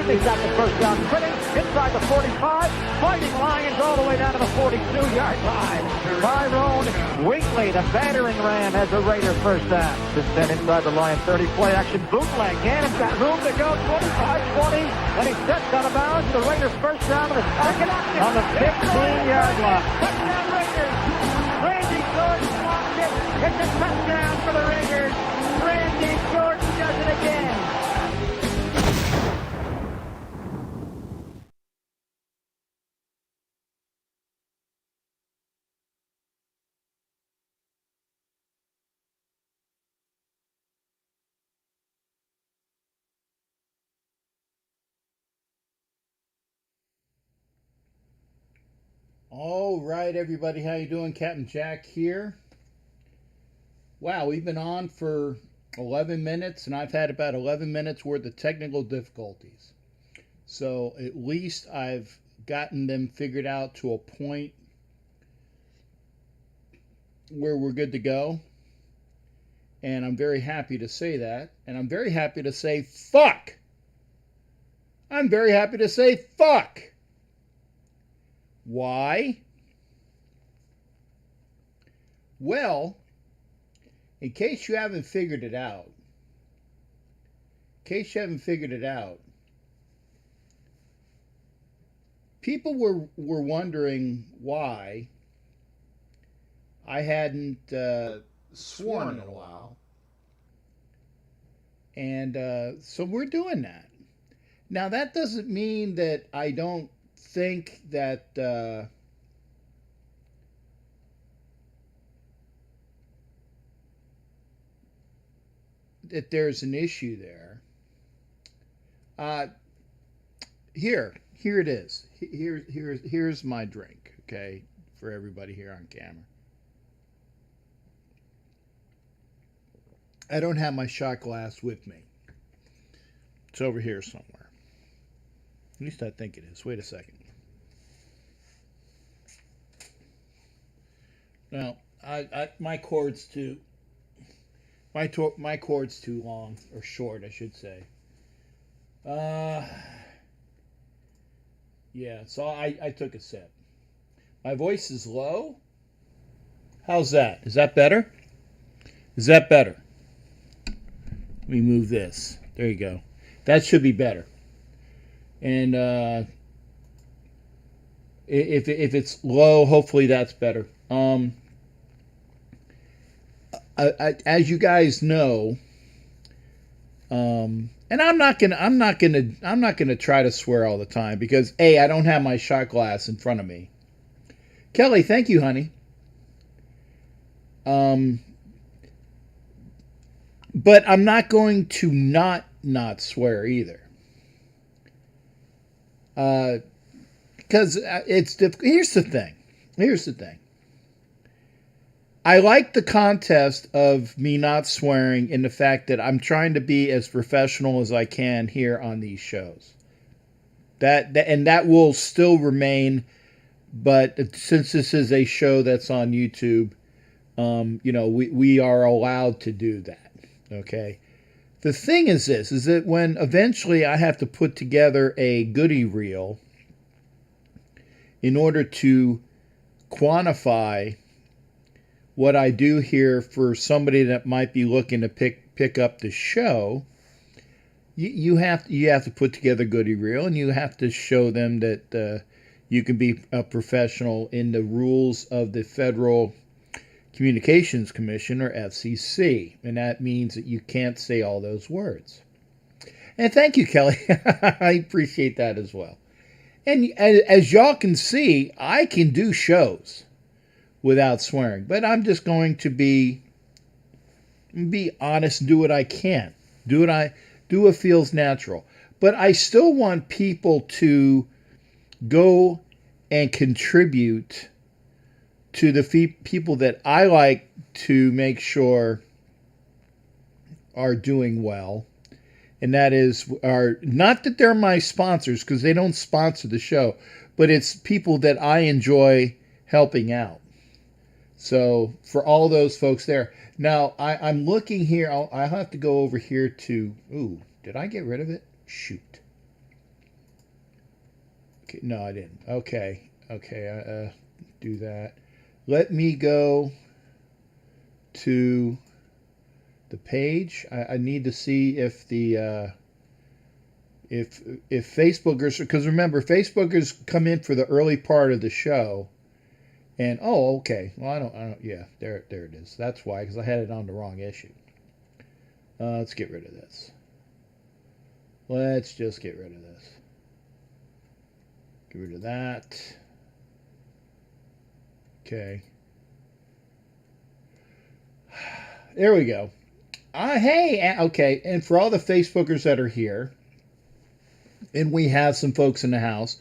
He's got the first down sprinting inside the 45. Fighting Lions all the way down to the 42-yard line. Tyrone Wheatley, the battering ram, has a Raider first down. Just then inside the Lion 30, play action bootleg. Gannon's got room to go, 25-20, and he steps out of bounds. The Raiders first down on the 15-yard line. Touchdown Raiders! Randy Jordan blocked it. It's a touchdown for the Raiders. Randy Jordan does it again. All right, everybody, how you doing? Captain Jack here. Wow, we've been on for 11 minutes, and I've had about 11 minutes worth of technical difficulties. So at least I've gotten them figured out to a point where we're good to go. And I'm very happy to say that. And I'm very happy to say fuck. I'm very happy to say fuck. Why? Well, in case you haven't figured it out, people were wondering why I hadn't sworn in a while. And so we're doing that. Now, that doesn't mean that I don't think that that there's an issue there. Here it is. Here's my drink, okay, for everybody here on camera. I don't have my shot glass with me. It's over here somewhere. At least I think it is. Wait a second. Now, my cord's too long, or short, I should say. Yeah, so I took a sip. My voice is low. How's that? Is that better? Is that better? Let me move this. There you go. That should be better. And if it's low, hopefully that's better. As you guys know, and I'm not gonna try to swear all the time because I don't have my shot glass in front of me. Kelly, thank you, honey. But I'm not going to not swear either. Because it's difficult. Here's the thing. I like the contest of me not swearing in the fact that I'm trying to be as professional as I can here on these shows. That will still remain, but since this is a show that's on YouTube, we are allowed to do that. Okay. The thing is this, is that when eventually I have to put together a goodie reel in order to quantify what I do here for somebody that might be looking to pick up the show, you have to put together a goodie reel, and you have to show them that you can be a professional in the rules of the Federal Communications Commission, or FCC, and that means that you can't say all those words. And thank you, Kelly. I appreciate that as well. And as y'all can see, I can do shows without swearing, but I'm just going to be honest and do what I can. Do what feels natural. But I still want people to go and contribute to the people that I like to make sure are doing well. And that are not that they're my sponsors, because they don't sponsor the show, but it's people that I enjoy helping out. So for all those folks there. Now, I'm looking here. I'll have to go over here to... Ooh, did I get rid of it? Shoot. Okay, no, I didn't. Okay, do that. Let me go to the page. I need to see if the if Facebookers, because remember, Facebookers come in for the early part of the show, and oh, okay. Well, I don't. Yeah, there it is. That's why, because I had it on the wrong issue. Let's get rid of this. Let's just get rid of this. Get rid of that. Okay. There we go. Hey, okay. And for all the Facebookers that are here, and we have some folks in the house,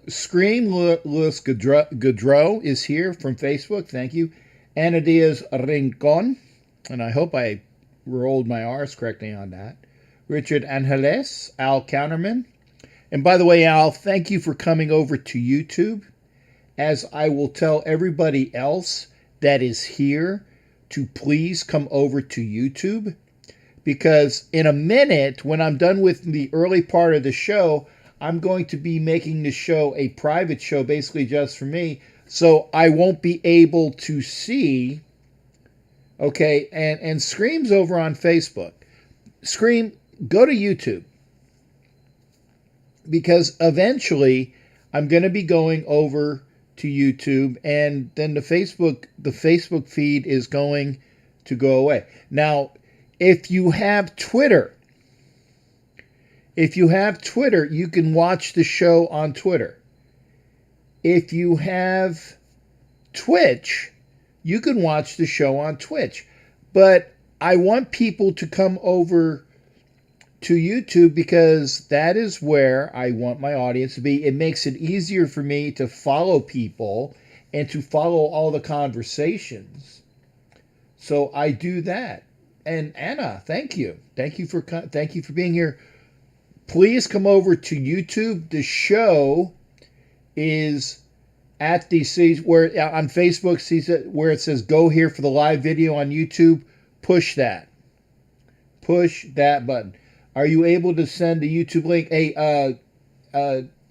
Scream Luis Gaudreau is here from Facebook. Thank you. Ana Diaz Rincon, and I hope I rolled my R's correctly on that. Richard Angeles, Al Counterman. And by the way, Al, thank you for coming over to YouTube. As I will tell everybody else that is here to please come over to YouTube. Because in a minute, when I'm done with the early part of the show, I'm going to be making the show a private show, basically just for me. So I won't be able to see. Okay, and Scream's over on Facebook. Scream, go to YouTube. Because eventually I'm going to be going over to YouTube, and then the Facebook feed is going to go away. Now, if you have Twitter, you can watch the show on Twitter. If you have Twitch, you can watch the show on Twitch. But I want people to come over to YouTube because that is where I want my audience to be. It makes it easier for me to follow people and to follow all the conversations. So I do that. And Anna, thank you. Thank you for being here. Please come over to YouTube. The show is at the where on Facebook, where it says "Go here for the live video" on YouTube. Push that button. Are you able to send the YouTube link? Hey,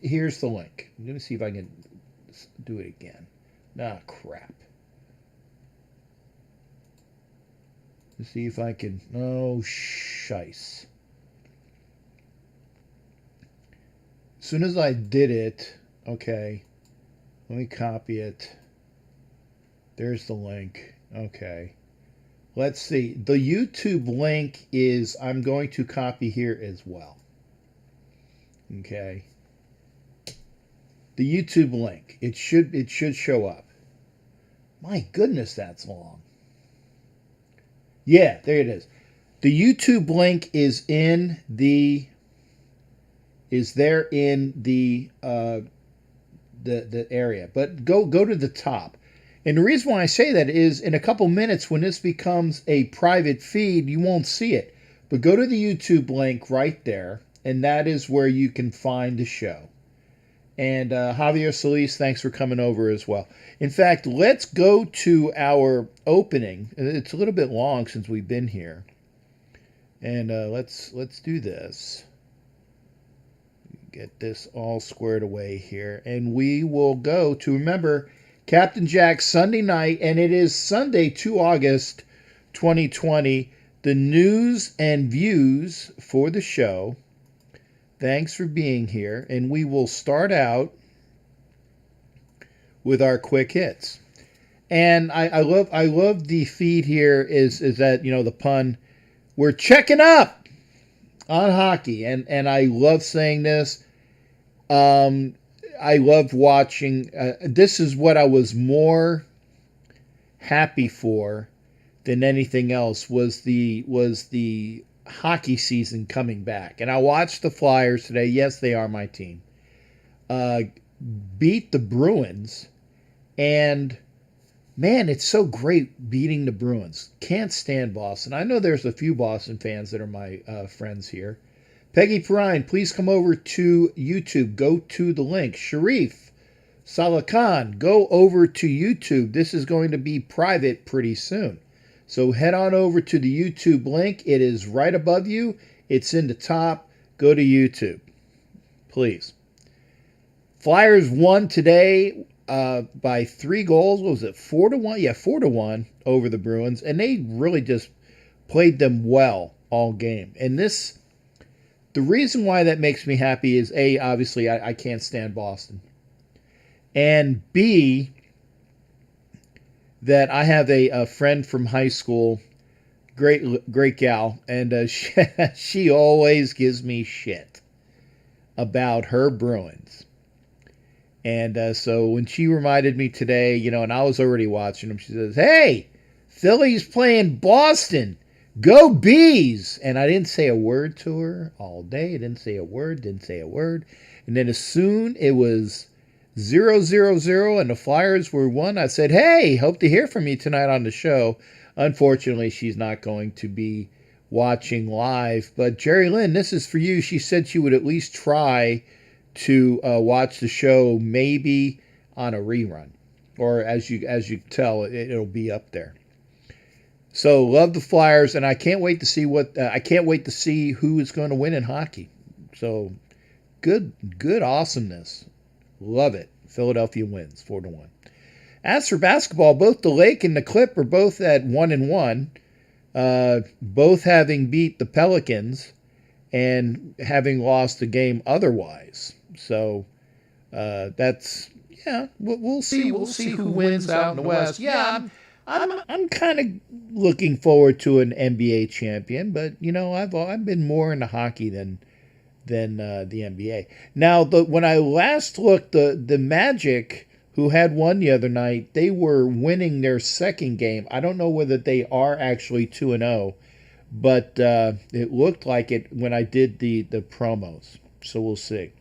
here's the link. I'm going to see if I can do it again. Ah, crap. Let's see if I can. Oh, shice. As soon as I did it, okay. Let me copy it. There's the link. Okay. Let's see. The YouTube link is, I'm going to copy here as well. Okay. The YouTube link. It should show up. My goodness, that's long. Yeah, there it is. The YouTube link is there in the area. But go to the top. And the reason why I say that is in a couple minutes when this becomes a private feed, you won't see it. But go to the YouTube link right there, and that is where you can find the show. And Javier Solis, thanks for coming over as well. In fact, let's go to our opening. It's a little bit long since we've been here. And let's do this. Get this all squared away here. And we will go to, remember, Captain Jack's Sunday night, and it is Sunday, 2 August 2020. The news and views for the show. Thanks for being here. And we will start out with our quick hits. And I love the feed here is that, you know, the pun, we're checking up on hockey. And I love saying this. I loved watching. This is what I was more happy for than anything else was the hockey season coming back. And I watched the Flyers today. Yes, they are my team. Beat the Bruins, and man, it's so great beating the Bruins. Can't stand Boston. I know there's a few Boston fans that are my friends here. Peggy Perrine, please come over to YouTube. Go to the link. Sharif Salah Khan, go over to YouTube. This is going to be private pretty soon. So head on over to the YouTube link. It is right above you. It's in the top. Go to YouTube, please. Flyers won today by 3 goals. What was it, 4-1? Yeah, 4-1 over the Bruins, and they really just played them well all game. And the reason why that makes me happy is A, obviously I can't stand Boston, and B, that I have a friend from high school, great gal, and she always gives me shit about her Bruins. And so when she reminded me today, and I was already watching them, she says, "Hey, Philly's playing Boston. Go Bees!" And I didn't say a word to her all day. I didn't say a word. And then as soon it was 0-0-0 and the Flyers were won, I said, "Hey, hope to hear from you tonight on the show." Unfortunately, she's not going to be watching live. But Jerry Lynn, this is for you. She said she would at least try to watch the show, maybe on a rerun, or as you tell, it'll be up there. So love the Flyers, and I can't wait to see who is going to win in hockey. So good awesomeness, love it. Philadelphia wins 4-1. As for basketball, both the Lake and the Clip are both at 1-1, both having beat the Pelicans and having lost the game otherwise. So that's, we'll see. We'll see who wins out in the West. Yeah, I'm kind of looking forward to an NBA champion, but I've been more into hockey than the NBA. Now, when I last looked, the Magic, who had won the other night, they were winning their second game. I don't know whether they are actually 2-0, but it looked like it when I did the promos. So we'll see.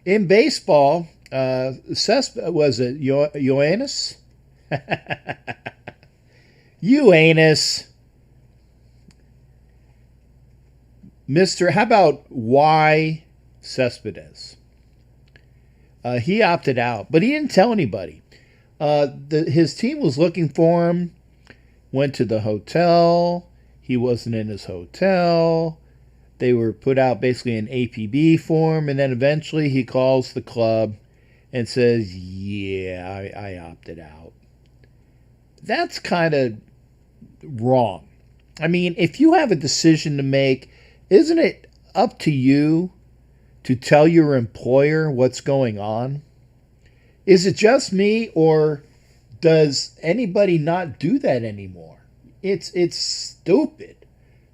In baseball, was it Ioannis? Ioannis. How about Y. Cespedes? He opted out, but he didn't tell anybody. His team was looking for him, went to the hotel. He wasn't in his hotel. They were put out basically an APB form, and then eventually he calls the club and says, "Yeah, I opted out." That's kind of wrong. I mean, if you have a decision to make, isn't it up to you to tell your employer what's going on? Is it just me, or does anybody not do that anymore? It's stupid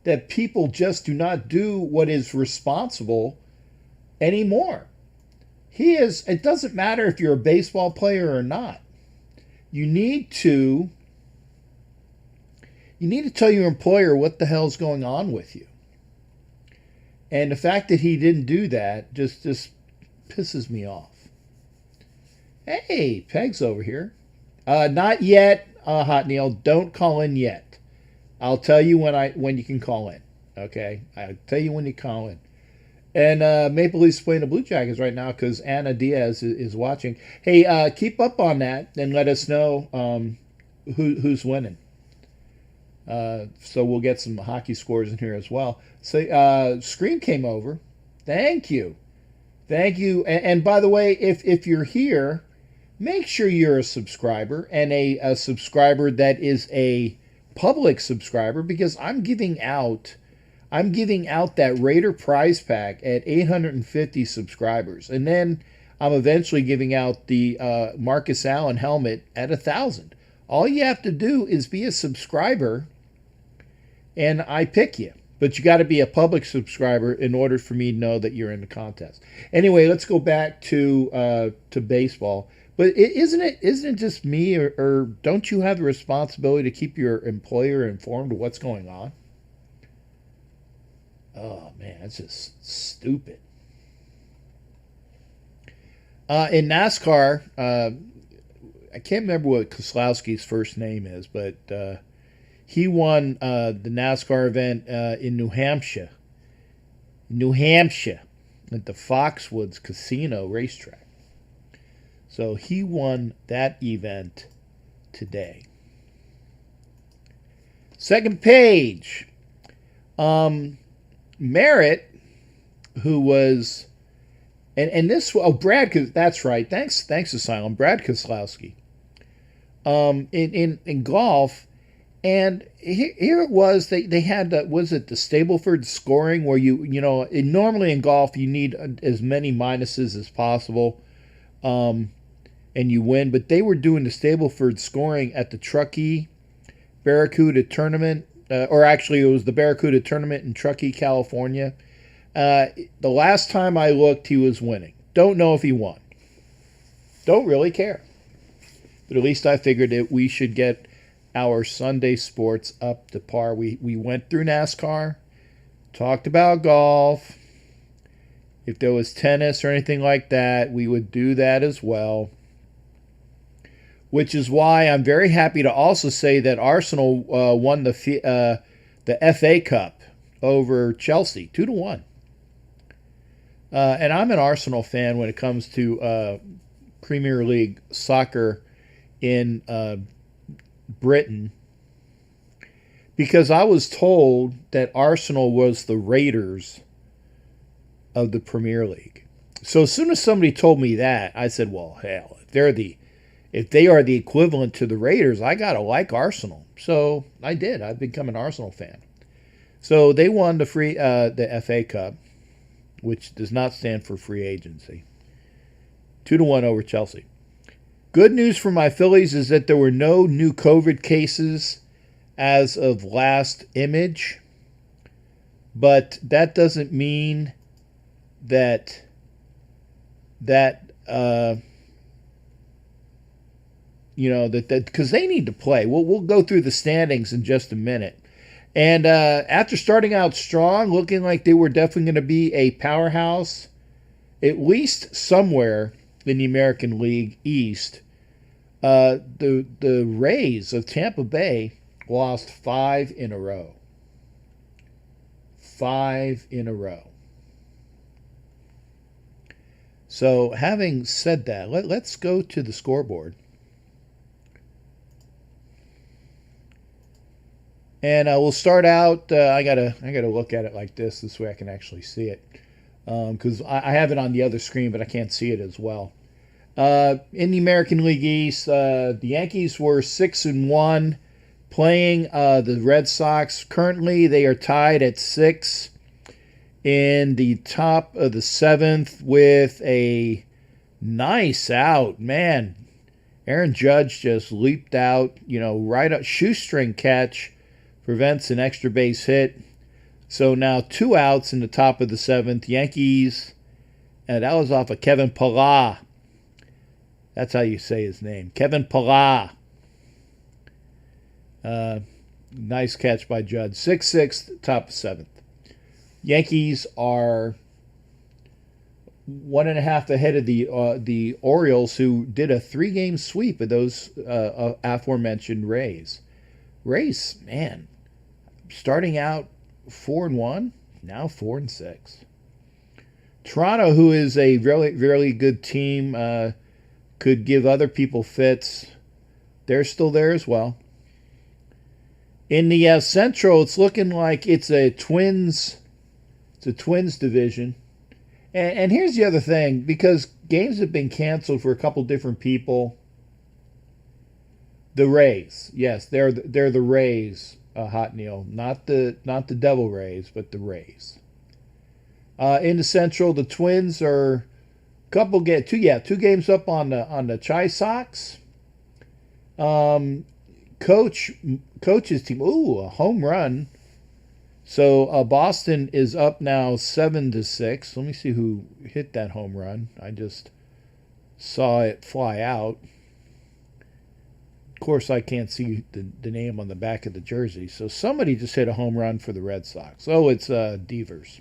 that people just do not do what is responsible anymore. It doesn't matter if you're a baseball player or not. You need to tell your employer what the hell's going on with you. And the fact that he didn't do that just pisses me off. Hey, Peg's over here. Not yet, Hot Neil. Don't call in yet. I'll tell you when you can call in. Okay? I'll tell you when you call in. And Maple Leafs playing the Blue Jackets right now because Anna Diaz is watching. Hey, keep up on that and let us know who's winning. So we'll get some hockey scores in here as well. So Scream came over. Thank you. And by the way, if you're here, make sure you're a subscriber, and a subscriber that is a public subscriber, because I'm giving out that Raider prize pack at 850 subscribers, and then I'm eventually giving out the Marcus Allen helmet at 1,000. All you have to do is be a subscriber, and I pick you. But you got to be a public subscriber in order for me to know that you're in the contest. Anyway, let's go back to baseball. But isn't it just me, or don't you have the responsibility to keep your employer informed of what's going on? Oh man, that's just stupid. In NASCAR, I can't remember what Keselowski's first name is, but he won the NASCAR event in New Hampshire. At the Foxwoods Casino racetrack. So he won that event today. Second page. Merritt, who was And this, Brad, that's right. Thanks, Asylum. Brad Keselowski. In golf, and here it was. They had was it the Stableford scoring where normally in golf you need as many minuses as possible, and you win. But they were doing the Stableford scoring at the Truckee Barracuda tournament, or actually it was the Barracuda tournament in Truckee, California. The last time I looked, he was winning. Don't know if he won. Don't really care. But at least I figured that we should get our Sunday sports up to par. We went through NASCAR, talked about golf. If there was tennis or anything like that, we would do that as well. Which is why I'm very happy to also say that Arsenal won the FA Cup over Chelsea, 2-1. And I'm an Arsenal fan when it comes to Premier League soccer in Britain, because I was told that Arsenal was the Raiders of the Premier League. So as soon as somebody told me that, I said, well, hell, if they are the equivalent to the Raiders, I gotta like Arsenal. So I did. I've become an Arsenal fan. So they won the FA Cup, which does not stand for free agency. 2-1 over Chelsea. Good news for my Phillies is that there were no new COVID cases as of last image, but that doesn't mean that because they need to play. We'll go through the standings in just a minute. And after starting out strong, looking like they were definitely going to be a powerhouse, at least somewhere in the American League East, the Rays of Tampa Bay lost 5 in a row. 5 in a row. So having said that, let's go to the scoreboard. And we'll start out. I gotta look at it like this. This way I can actually see it, because I have it on the other screen, but I can't see it as well. In the American League East, the Yankees were 6-1, playing the Red Sox. Currently, they are tied at 6 in the top of the 7th with a nice out. Man, Aaron Judge just leaped out. Right up, shoestring catch. Prevents an extra base hit. So now 2 outs in the top of the 7th. Yankees, and that was off of Kevin Pillar. That's how you say his name. Kevin Pillar. Nice catch by Judd. 6-6, top of 7th. Yankees are 1.5 ahead of the Orioles, who did a 3-game sweep of those aforementioned Rays. Rays, man, starting out 4-1, now 4-6. Toronto, who is a really, really good team, could give other people fits. They're still there as well. In the Central, it's looking like it's a Twins division. And here's the other thing, because games have been canceled for a couple different people. The Rays, yes, they're the Rays, Hot Neil, not the Devil Rays, but the Rays. In the Central, the Twins are two games up on the Chi Sox. Coach's team, a home run. So Boston is up now 7-6. Let me see who hit that home run. I just saw it fly out. Of course, I can't see the name on the back of the jersey. So somebody just hit a home run for the Red Sox. Oh, it's Devers.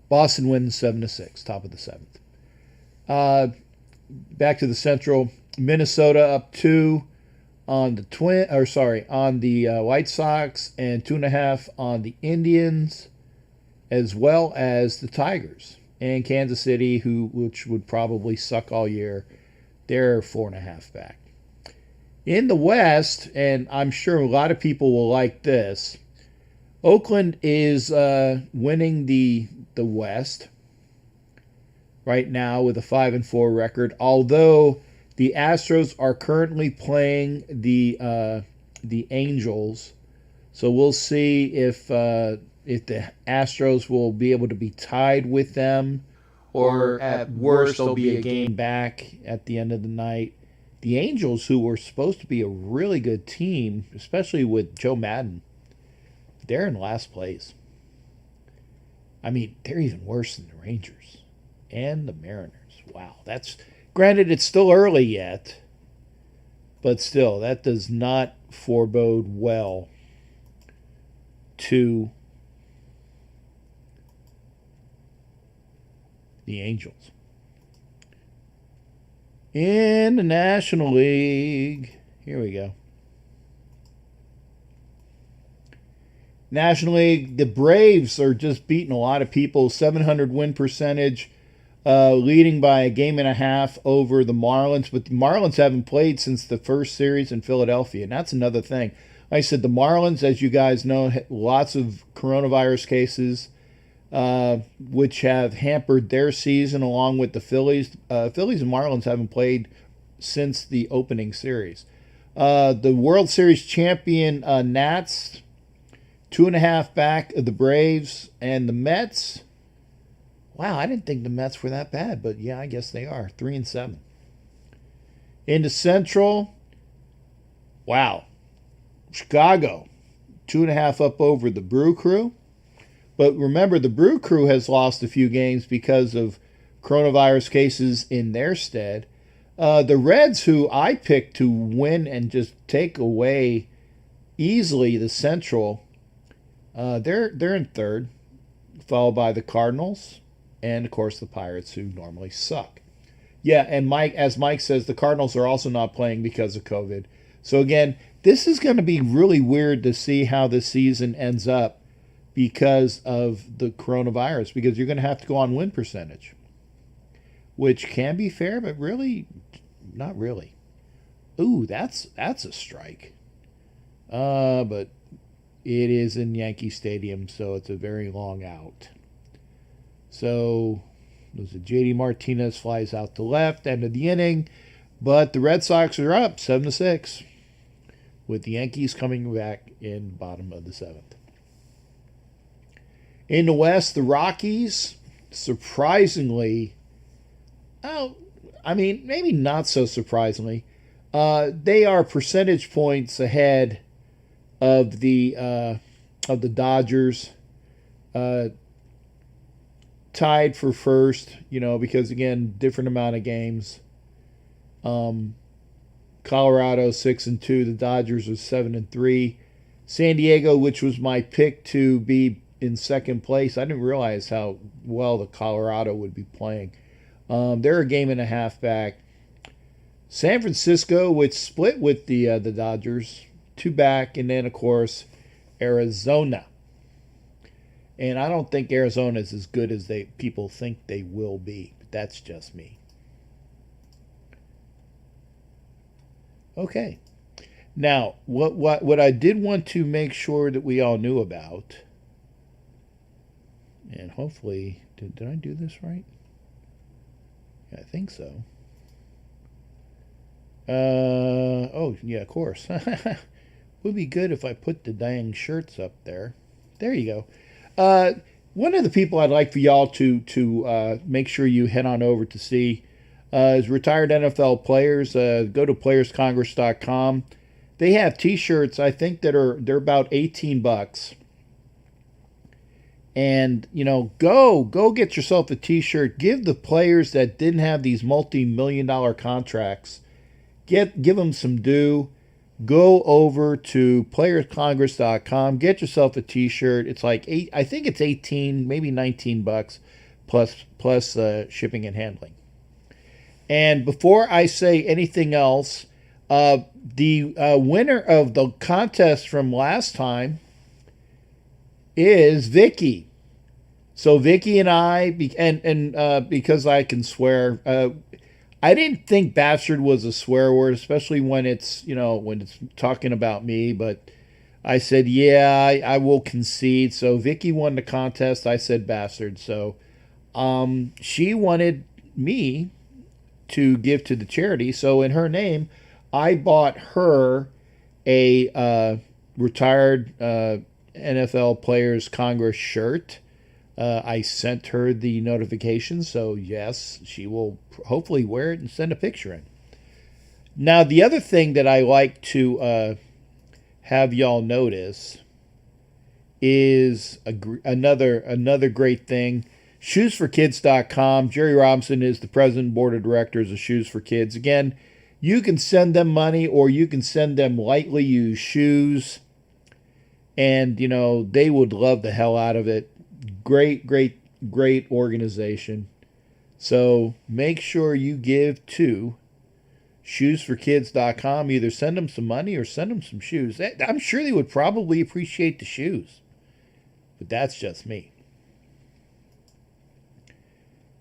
Boston wins 7-6, top of the 7th. Back to the Central. Minnesota up 2 on the White Sox, and 2.5 on the Indians, as well as the Tigers and Kansas City, which would probably suck all year. They're 4.5 back. In the West, and I'm sure a lot of people will like this, Oakland is winning the West. right now with a 5-4 record. Although the Astros are currently playing the Angels, so we'll see if the Astros will be able to be tied with them, or at worst they'll be a game back at the end of the night. The Angels, who were supposed to be a really good team, especially with Joe Madden, they're in last place. I mean, they're even worse than the Rangers and the Mariners. Wow, that's granted, it's still early yet, but still, that does not forebode well to the Angels. In the National League, here we go. National League, the Braves are just beating a lot of people. 700 win percentage, leading by a game and a half over the Marlins. But the Marlins haven't played since the first series in Philadelphia, and that's another thing. Like I said, the Marlins, as you guys know, lots of coronavirus cases, which have hampered their season along with the Phillies. Phillies and Marlins haven't played since the opening series. The World Series champion Nats, 2.5 back of the Braves, and the Mets. Wow, I didn't think the Mets were that bad, but yeah, I guess they are. 3-7. Into Central, wow, Chicago, 2.5 up over the Brew Crew. But remember, the Brew Crew has lost a few games because of coronavirus cases in their stead. The Reds, who I picked to win and just take away easily the Central, they're in third, followed by the Cardinals and, of course, the Pirates, who normally suck. Yeah, and as Mike says, the Cardinals are also not playing because of COVID. So, again, this is going to be really weird to see how the season ends up because of the coronavirus, because you're going to have to go on win percentage, which can be fair, but really, not really. Ooh, that's a strike. But it is in Yankee Stadium, so it's a very long out. So, there's a JD Martinez flies out to left, end of the inning, but the Red Sox are up 7-6, with the Yankees coming back in bottom of the 7th. In the West, the Rockies, surprisingly, maybe not so surprisingly, they are percentage points ahead of the Dodgers, tied for first. Because again, different amount of games. Colorado 6-2, the Dodgers are 7-3. San Diego, which was my pick to be in second place, I didn't realize how well the Colorado would be playing. They're a game and a half back. San Francisco, which split with the Dodgers, 2 back, and then of course Arizona. And I don't think Arizona is as good as people think they will be. But that's just me. Okay. Now, what I did want to make sure that we all knew about, and hopefully, did I do this right? Yeah, I think so. Oh, yeah, of course. Would be good if I put the dang shirts up there. There you go. One of the people I'd like for y'all to make sure you head on over to see is retired NFL players. Go to playerscongress.com. They have T-shirts, I think, they're about $18. And, go get yourself a T-shirt. Give the players that didn't have these multi-million-dollar contracts, give them some due. Go over to playerscongress.com. Get yourself a T-shirt. It's like I think it's 18, maybe $19 plus shipping and handling. And before I say anything else, the winner of the contest from last time is Vicky. So Vicky and I, because I can swear, I didn't think bastard was a swear word, especially when it's talking about me. But I said, yeah, I will concede. So Vicky won the contest. I said bastard. So she wanted me to give to the charity. So in her name, I bought her a retired NFL Players Congress shirt. I sent her the notification, so yes, she will hopefully wear it and send a picture in. Now, the other thing that I like to have y'all notice is another great thing. ShoesForKids.com. Jerry Robinson is the president and board of directors of Shoes for Kids. Again, you can send them money or you can send them lightly used shoes, and they would love the hell out of it. Great organization. So make sure you give to ShoesForKids.com. Either send them some money or send them some shoes. I'm sure they would probably appreciate the shoes, but that's just me.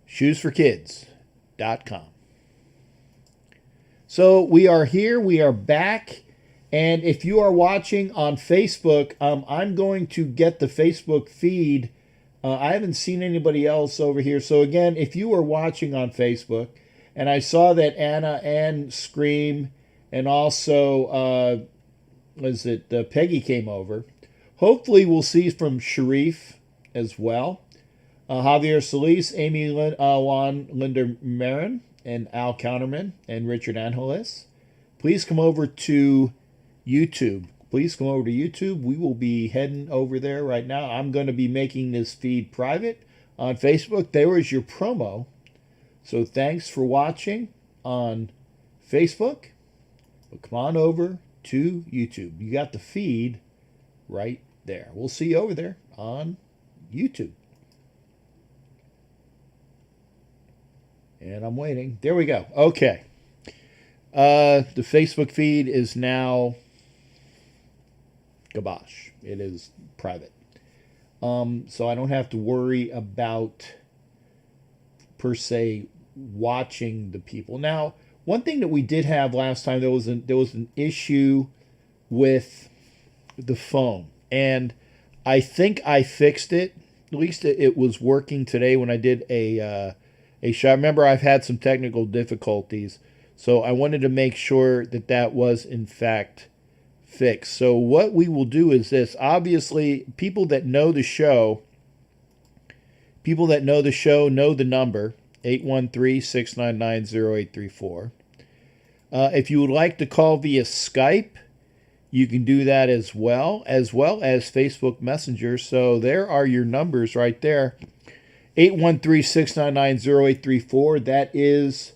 ShoesForKids.com. So we are here. We are back. And if you are watching on Facebook, I'm going to get the Facebook feed. I haven't seen anybody else over here. So again, if you are watching on Facebook, and I saw that Anna and Scream and also, Peggy came over. Hopefully we'll see from Sharif as well. Javier Solis, Amy Juan Linder Marin, and Al Counterman, and Richard Angeles. Please come over to YouTube. We will be heading over there right now. I'm going to be making this feed private on Facebook. There is your promo. So thanks for watching on Facebook. But come on over to YouTube. You got the feed right there. We'll see you over there on YouTube. And I'm waiting. There we go. Okay. The Facebook feed is now gabosh. It is private. So I don't have to worry about, per se, watching the people. Now, one thing that we did have last time, there was an issue with the phone. And I think I fixed it. At least it was working today when I did a show. Remember, I've had some technical difficulties, so I wanted to make sure that was in fact fixed. So what we will do is this. Obviously, people that know the show know the number, 813-699-0834. If you would like to call via Skype, you can do that as well as Facebook Messenger. So there are your numbers right there. 813-699-0834. That is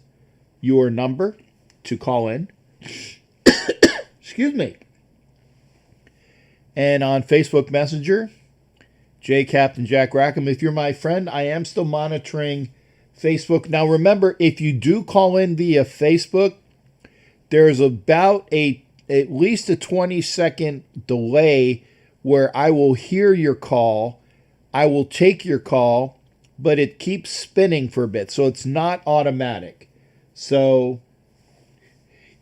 your number to call in. Excuse me. And on Facebook Messenger, Captain Jack Rackham. If you're my friend, I am still monitoring Facebook. Now remember, if you do call in via Facebook, there's about at least a 20-second delay where I will hear your call. I will take your call, but it keeps spinning for a bit, so it's not automatic. So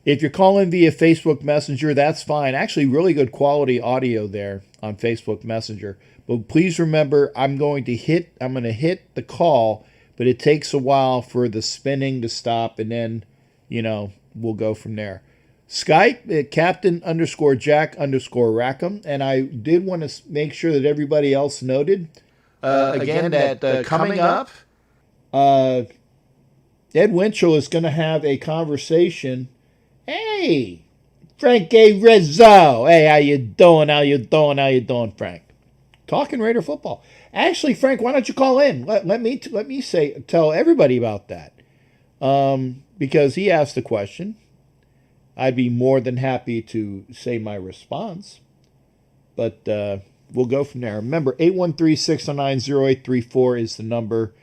if you're calling via Facebook Messenger, that's fine. Actually, really good quality audio there on Facebook Messenger. But please remember, I'm going to hit the call, but it takes a while for the spinning to stop, and then, we'll go from there. Skype, Captain_Jack_Rackham. And I did want to make sure that everybody else noted, again, that coming up, Ed Winchell is going to have a conversation. Hey, Frank A. Rizzo. Hey, how you doing, Frank? Talking Raider football. Actually, Frank, why don't you call in? Let me tell everybody about that. Because he asked the question. I'd be more than happy to say my response. But we'll go from there. Remember, 813-609-0834 is the number.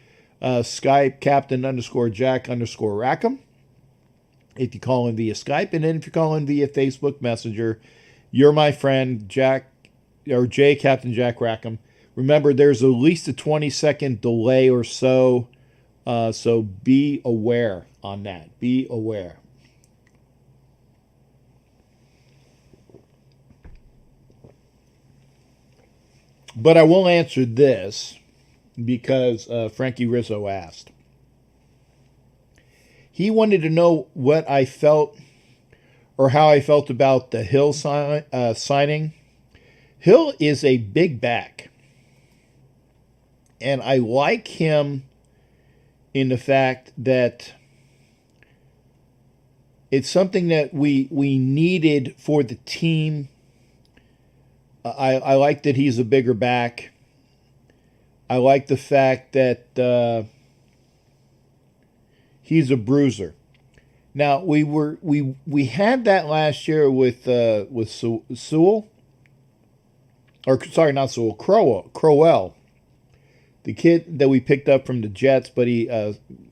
Skype, Captain_Jack_Rackham. If you call in via Skype. And then if you call in via Facebook Messenger, you're my friend, Captain Jack Rackham. Remember, there's at least a 20-second delay or so. So be aware on that. Be aware. But I will answer this because Frankie Rizzo asked. he wanted to know what I felt or how I felt about the Hill signing. Hill is a big back, and I like him in the fact that it's something that we needed for the team. I like that he's a bigger back. I like the fact that he's a bruiser. Now we had that last year with Sewell, or sorry, not Sewell, Crowell, the kid that we picked up from the Jets, but he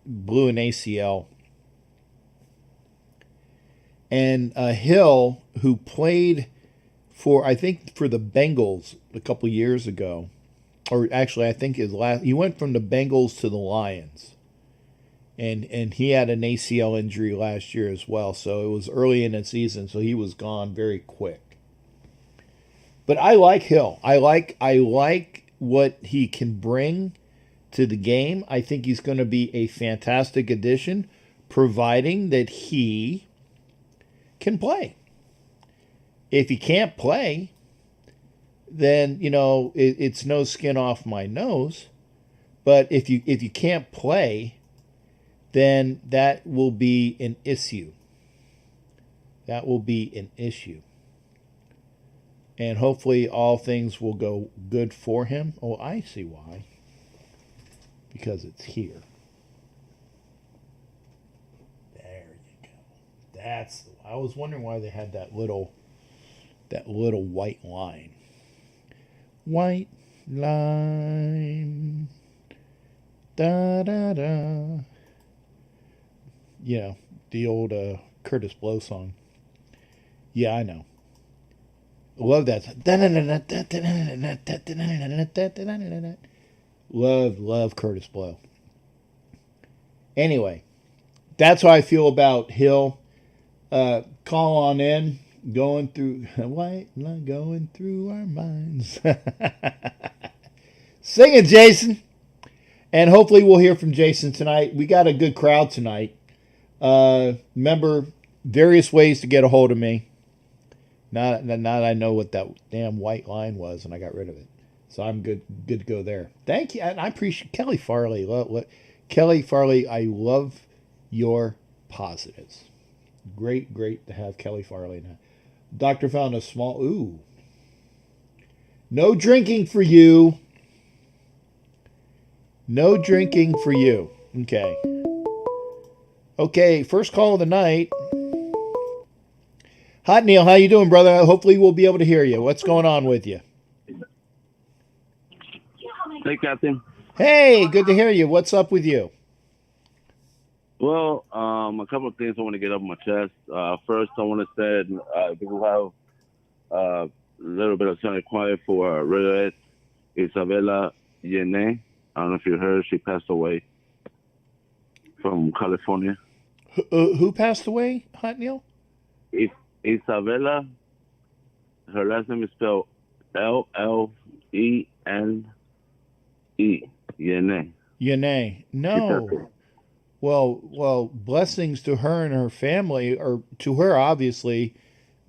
blew an ACL. And Hill, who played for the Bengals a couple years ago, or actually I think he went from the Bengals to the Lions. And he had an ACL injury last year as well, so it was early in the season, so he was gone very quick. But I like Hill. I like what he can bring to the game. I think he's going to be a fantastic addition, providing that he can play. If he can't play, then it's no skin off my nose. But if you can't play, then that will be an issue. That will be an issue. And hopefully all things will go good for him. Oh, I see why. Because it's here. There you go. I was wondering why they had that little white line. White line. Da da da. Yeah, the old Curtis Blow song. Yeah, I know. Love that. Love Curtis Blow. Anyway, that's how I feel about Hill. Call on in. Going through white line, going through our minds. Sing it, Jason. And hopefully we'll hear from Jason tonight. We got a good crowd tonight. Remember, various ways to get a hold of me. Now that I know what that damn white line was, and I got rid of it, so I'm good to go there. Thank you, and I appreciate Kelly Farley. Kelly Farley, I love your positives. Great to have Kelly Farley now. Doctor found a small. Ooh, no drinking for you. No drinking for you. Okay, first call of the night. Hot Neil, how you doing, brother? Hopefully we'll be able to hear you. What's going on with you? Hey, Captain. Hey, good to hear you. What's up with you? Well, a couple of things I want to get off my chest. First, I want to say we will have a little bit of silent quiet for Redhead Isabella Yene. I don't know if you heard, she passed away from California. Who passed away, Hot Neil? Isabella. Her last name is spelled Llene. Yene. Yene. No. Well, blessings to her and her family, or to her, obviously.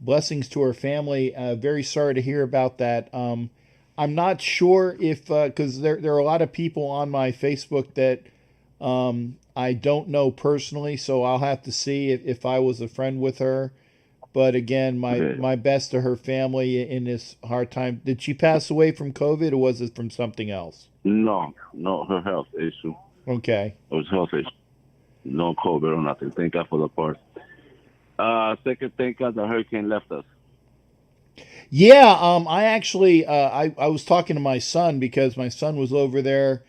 Blessings to her family. Very sorry to hear about that. I'm not sure if, because there are a lot of people on my Facebook that I don't know personally, so I'll have to see if I was a friend with her. But again, my best to her family in this hard time. Did she pass away from COVID, or was it from something else? No, her health issue. Okay. It was health issue. No COVID or nothing. Thank God for the parts. Second, thank God the hurricane left us. Yeah, I actually I was talking to my son because my son was over there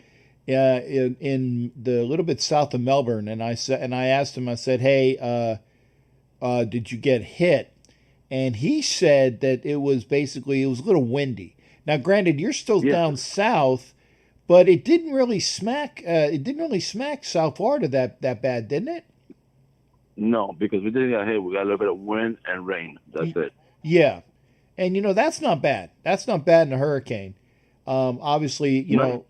in the little bit south of Melbourne, and I asked him, I said, hey, did you get hit? And he said that it was a little windy. Now, granted, you're still down south, but it didn't really smack South Florida that bad, didn't it? No, because we didn't get hit. We got a little bit of wind and rain. That's it. Yeah. And, that's not bad. That's not bad in a hurricane. Obviously, a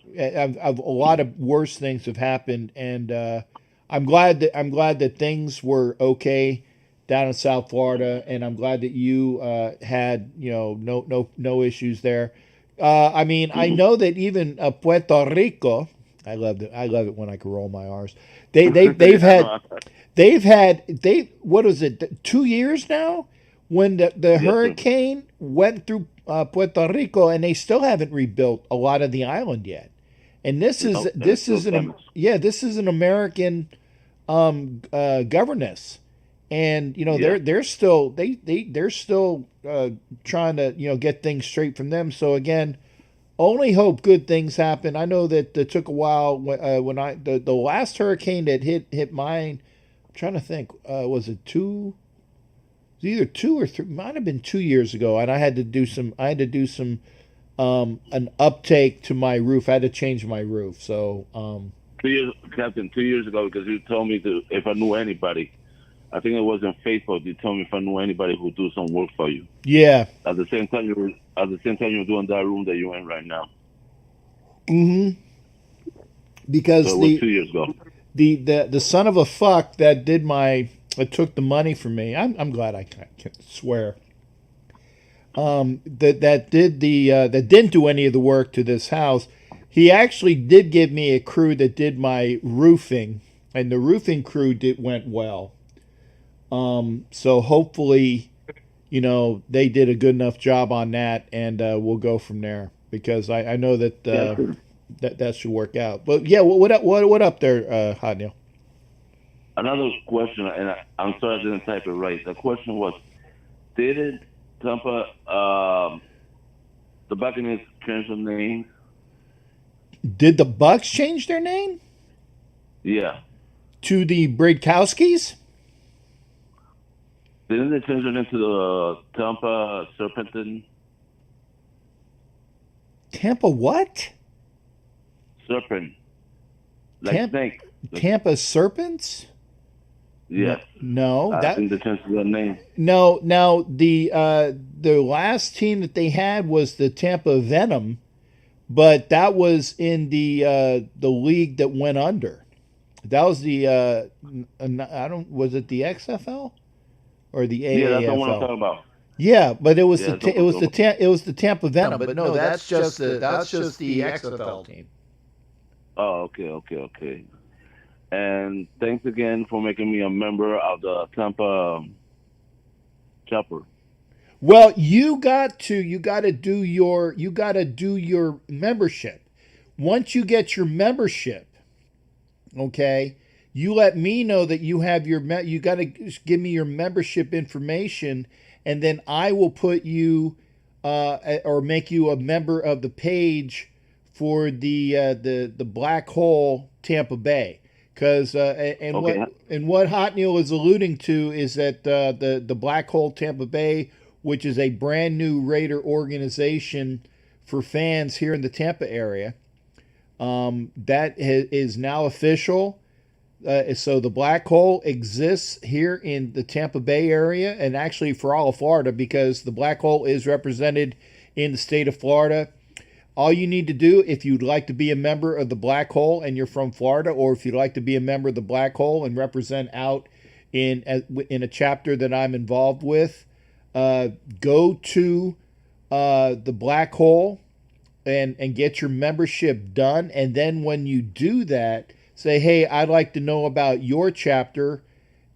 lot of worse things have happened. And I'm glad that things were okay down in South Florida, and I'm glad that you had no issues there. I mean, I know that even Puerto Rico, I love it. I love it when I can roll my R's. They've had what was it, 2 years now when the Yes, sir. hurricane went through Puerto Rico, and they still haven't rebuilt a lot of the island yet. And this is No, and it's this still is an damaged. this is an American governance, and Yeah. they're still trying to get things straight from them. So again, only hope good things happen. I know that it took a while when the last hurricane that hit mine. I'm trying to think, was it two? It was either 2 or 3. Might have been 2 years ago, and I had to do some an uptake to my roof. I had to change my roof. So 2 years, Captain, 2 years ago, because you told me if I knew anybody. I think it was on Facebook. You told me if I knew anybody who would do some work for you. yeah. At the same time, you were doing that room that you're in right now. Mm-hmm. Because So it was 2 years ago. the son of a fuck that took the money from me. I'm glad I can swear. That didn't do any of the work to this house. He actually did give me a crew that did my roofing, and the roofing crew went well. So hopefully, they did a good enough job on that, and we'll go from there because I know that that should work out. But yeah, what up there, Hot Neil? Another question, and I'm sorry I didn't type it right. The question was, did Tampa, the Buccaneers change the name? Did the Bucks change their name Yeah. to the Bradkowskis? Didn't they change it into the Tampa Serpentine? Tampa what? Serpent. Like snake. Tampa Serpents? Yes. No, I think they changed their name. no. Now the last team that they had was the Tampa Venom, but that was in the league that went under. That was the was it the XFL or the AAFL? Yeah, that's the one I'm talking about. Yeah, but it was Yeah, it was the Tampa Venom. But no, that's just the XFL team. Oh, okay. And thanks again for making me a member of the Tampa Chopper. Well, you got to do your membership. Once you get your membership, okay, you let me know that you have you got to give me your membership information, and then I will put you or make you a member of the page for the Black Hole Tampa Bay. Because what Hot Neil is alluding to is that the Black Hole Tampa Bay, which is a brand new Raider organization for fans here in the Tampa area, that is now official. So the Black Hole exists here in the Tampa Bay area, and actually for all of Florida, because the Black Hole is represented in the state of Florida. All you need to do, if you'd like to be a member of the Black Hole and you're from Florida, or if you'd like to be a member of the Black Hole and represent out in a chapter that I'm involved with, go to the Black Hole and get your membership done. And then when you do that, say, hey, I'd like to know about your chapter,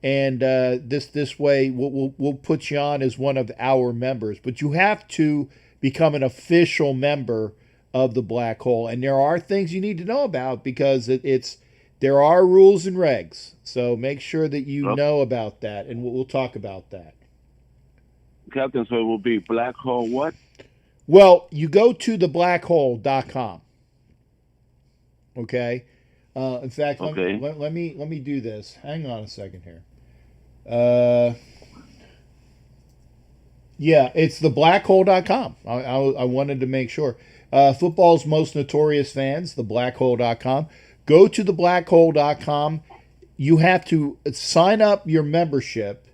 and this way we'll put you on as one of our members. But you have to become an official member of the Black Hole, and there are things you need to know about because there are rules and regs. So make sure that you know about that, and we'll talk about that. Captain, so it will be Black Hole what? Well, you go to theblackhole.com. Okay. In fact, let me do this. Hang on a second here. Yeah, it's theblackhole.com. I wanted to make sure. Football's most notorious fans, theblackhole.com. Go to theblackhole.com. You have to sign up your membership.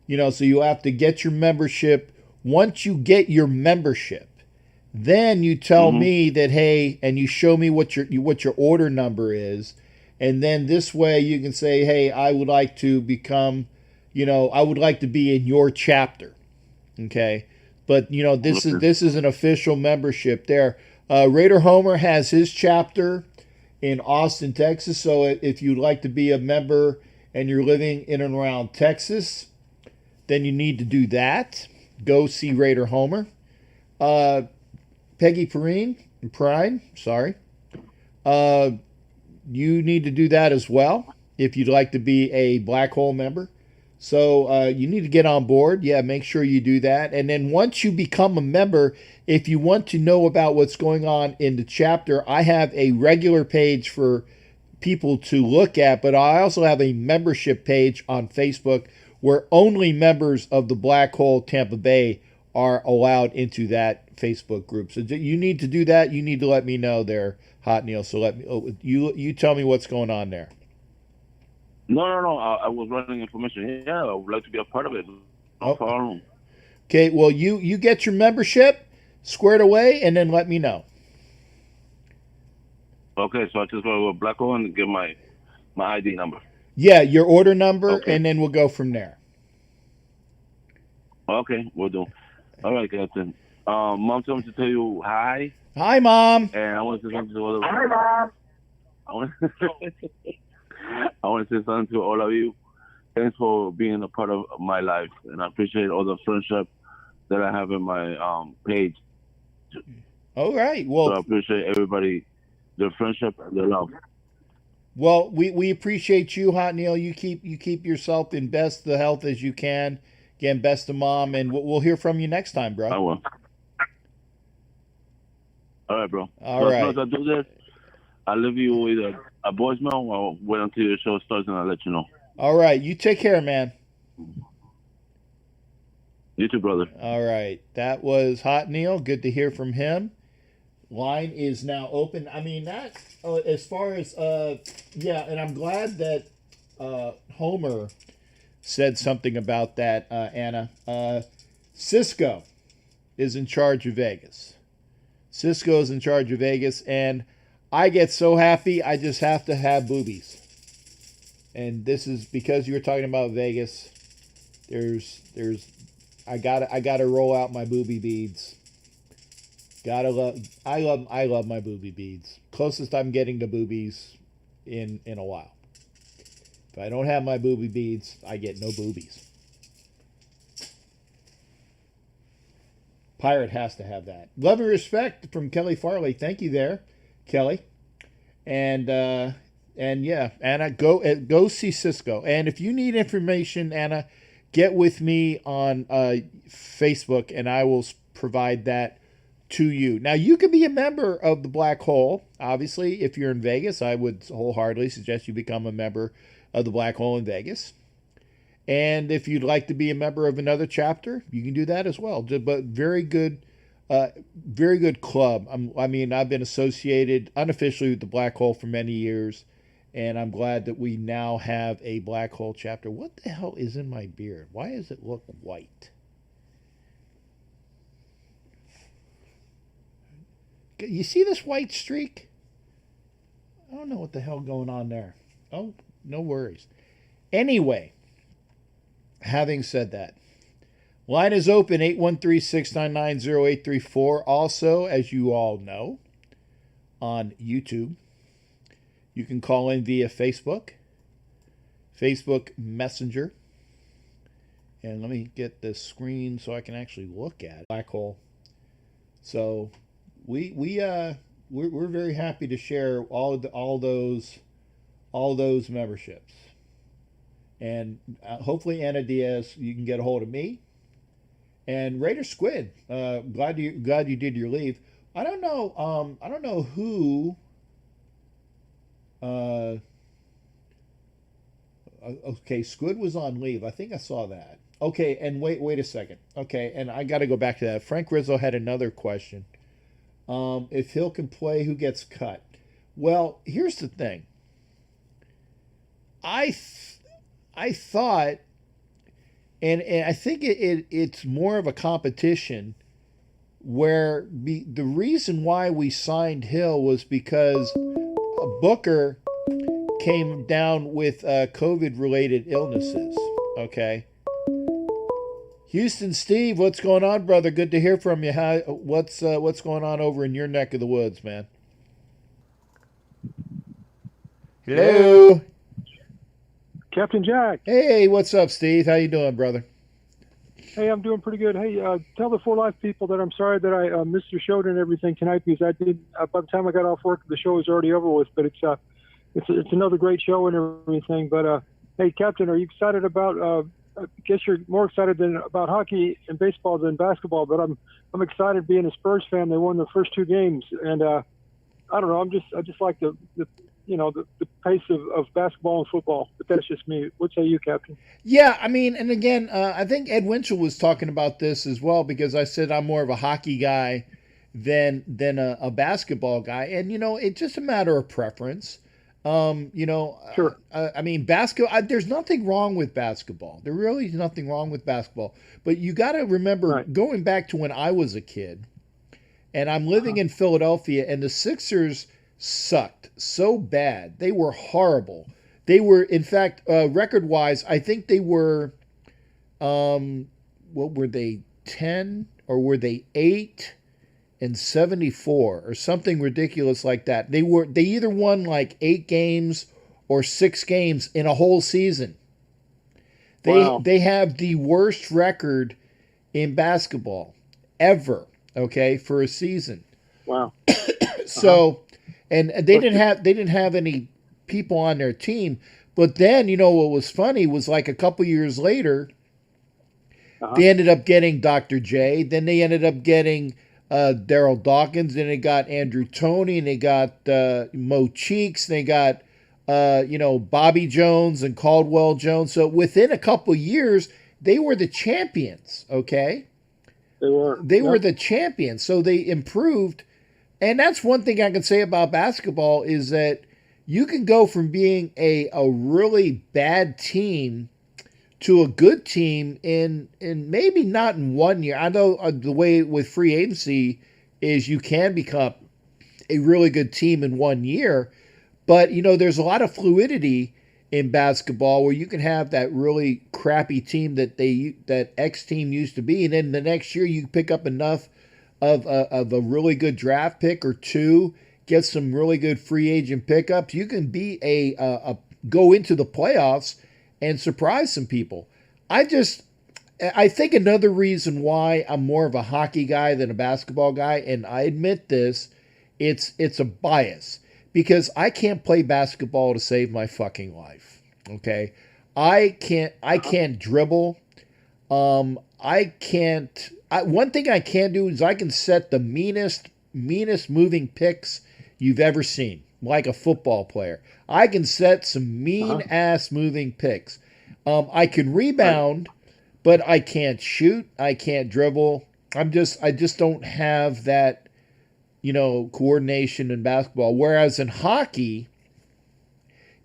So you have to get your membership. Once you get your membership, then you tell me that, hey, and you show me what your order number is. And then this way you can say, hey, I would like to become, I would like to be in your chapter. Okay. But, this is an official membership there. Raider Homer has his chapter in Austin, Texas. So if you'd like to be a member and you're living in and around Texas, then you need to do that. Go see Raider Homer. Peggy Prine, sorry. You need to do that as well if you'd like to be a Black Hole member. So you need to get on board. Yeah, make sure you do that. And then once you become a member, if you want to know about what's going on in the chapter, I have a regular page for people to look at, but I also have a membership page on Facebook where only members of the Black Hole Tampa Bay are allowed into that Facebook group. So you need to do that. You need to let me know there, Hot Neil. So you tell me what's going on there. No. I was running information. Yeah, I would like to be a part of it. No problem. Okay, well, you get your membership squared away, and then let me know. Okay, so I just go to Black Hole and get my ID number. Yeah, your order number, and then we'll go from there. Okay, we'll do. All right, Captain. Mom told me to tell you hi. Hi, Mom. And I want to say something to all of you. Hi, Mom. I want to say something to all of you. Thanks for being a part of my life, and I appreciate all the friendship that I have in my page. All right. Well, so I appreciate everybody, their friendship and their love. Well, we appreciate you, Hot Neil. You keep yourself in best the health as you can. Again, best of Mom, and we'll hear from you next time, bro. I will. All right, bro. All right. As I do this, I'll leave you with a voicemail. I'll wait until your show starts and I'll let you know. All right. You take care, man. You too, brother. All right. That was Hot Neil. Good to hear from him. Line is now open. I mean, that, as far as, yeah, and I'm glad that Homer said something about that, Anna. Cisco is in charge of Vegas. Cisco is in charge of Vegas, and I get so happy, I just have to have boobies. And this is because you were talking about Vegas. I gotta roll out my booby beads. I love my booby beads. Closest I'm getting to boobies in a while. If I don't have my booby beads, I get no boobies. Pirate has to have that. Love and respect from Kelly Farley. Thank you there, Kelly. And yeah, Anna, go see Cisco. And if you need information, Anna, get with me on Facebook, and I will provide that to you. Now, you can be a member of the Black Hole. Obviously, if you're in Vegas, I would wholeheartedly suggest you become a member of the Black Hole in Vegas. And if you'd like to be a member of another chapter, you can do that as well. But very good club. I've been associated unofficially with the Black Hole for many years, and I'm glad that we now have a Black Hole chapter. What the hell is in my beard? Why does it look white? You see this white streak? I don't know what the hell going on there. Oh, no worries. Anyway, having said that, line is open, 813-699-0834. Also, as you all know, on YouTube, you can call in via Facebook Messenger. And let me get the screen so I can actually look at it. Black Hole. So we're very happy to share all those memberships. And hopefully, Anna Diaz, you can get a hold of me. And Raider Squid, glad you did your leave. I don't know who. Okay, Squid was on leave. I think I saw that. Okay, and wait a second. Okay, and I got to go back to that. Frank Rizzo had another question. If Hill can play, who gets cut? Well, here's the thing. I thought, and I think it's more of a competition where the reason why we signed Hill was because Booker came down with COVID-related illnesses. Okay. Houston Steve, what's going on, brother? Good to hear from you. What's going on over in your neck of the woods, man? Hello. Captain Jack. Hey, what's up, Steve? How you doing, brother? Hey, I'm doing pretty good. Hey, tell the 4 Life people that I'm sorry that I missed your show and everything tonight, because I did. By the time I got off work, the show was already over with. But it's another great show and everything. But hey, Captain, are you excited about? I guess you're more excited about hockey and baseball than basketball. But I'm excited being a Spurs fan. They won the first 2 games, and I don't know. I just like the pace of basketball and football. But that's just me. What say you, Captain? Yeah, I mean, and again, I think Ed Winchell was talking about this as well, because I said I'm more of a hockey guy than a basketball guy, and it's just a matter of preference. Sure. I mean, basketball. There's nothing wrong with basketball. There really is nothing wrong with basketball. But you got to remember, going back to when I was a kid, and I'm living in Philadelphia, and the Sixers sucked so bad. They were horrible. They were, in fact, record-wise, I think they were, what were they, 10 or were they 8-74 or something ridiculous like that. They either won like 8 games or 6 games in a whole season. They have the worst record in basketball ever, okay, for a season. Wow. So, and they didn't have any people on their team. But then, what was funny was, like, a couple years later, they ended up getting Dr. J. Then they ended up getting Daryl Dawkins. Then they got Andrew Toney, and they got Mo Cheeks. And they got Bobby Jones and Caldwell Jones. So within a couple years, they were the champions. Okay, they were the champions. So they improved, and that's one thing I can say about basketball is that you can go from being a really bad team to a good team in maybe not in 1 year. I know the way with free agency is you can become a really good team in 1 year, but there's a lot of fluidity in basketball where you can have that really crappy team that X team used to be, and then the next year you pick up enough of a really good draft pick or 2, get some really good free agent pickups. You can be a go into the playoffs and surprise some people. I think another reason why I'm more of a hockey guy than a basketball guy, and I admit this, it's a bias, because I can't play basketball to save my fucking life. Okay, I can't dribble. One thing I can do is I can set the meanest moving picks you've ever seen, like a football player. I can set some mean-ass moving picks. I can rebound, but I can't shoot. I can't dribble. I just don't have that, coordination in basketball. Whereas in hockey,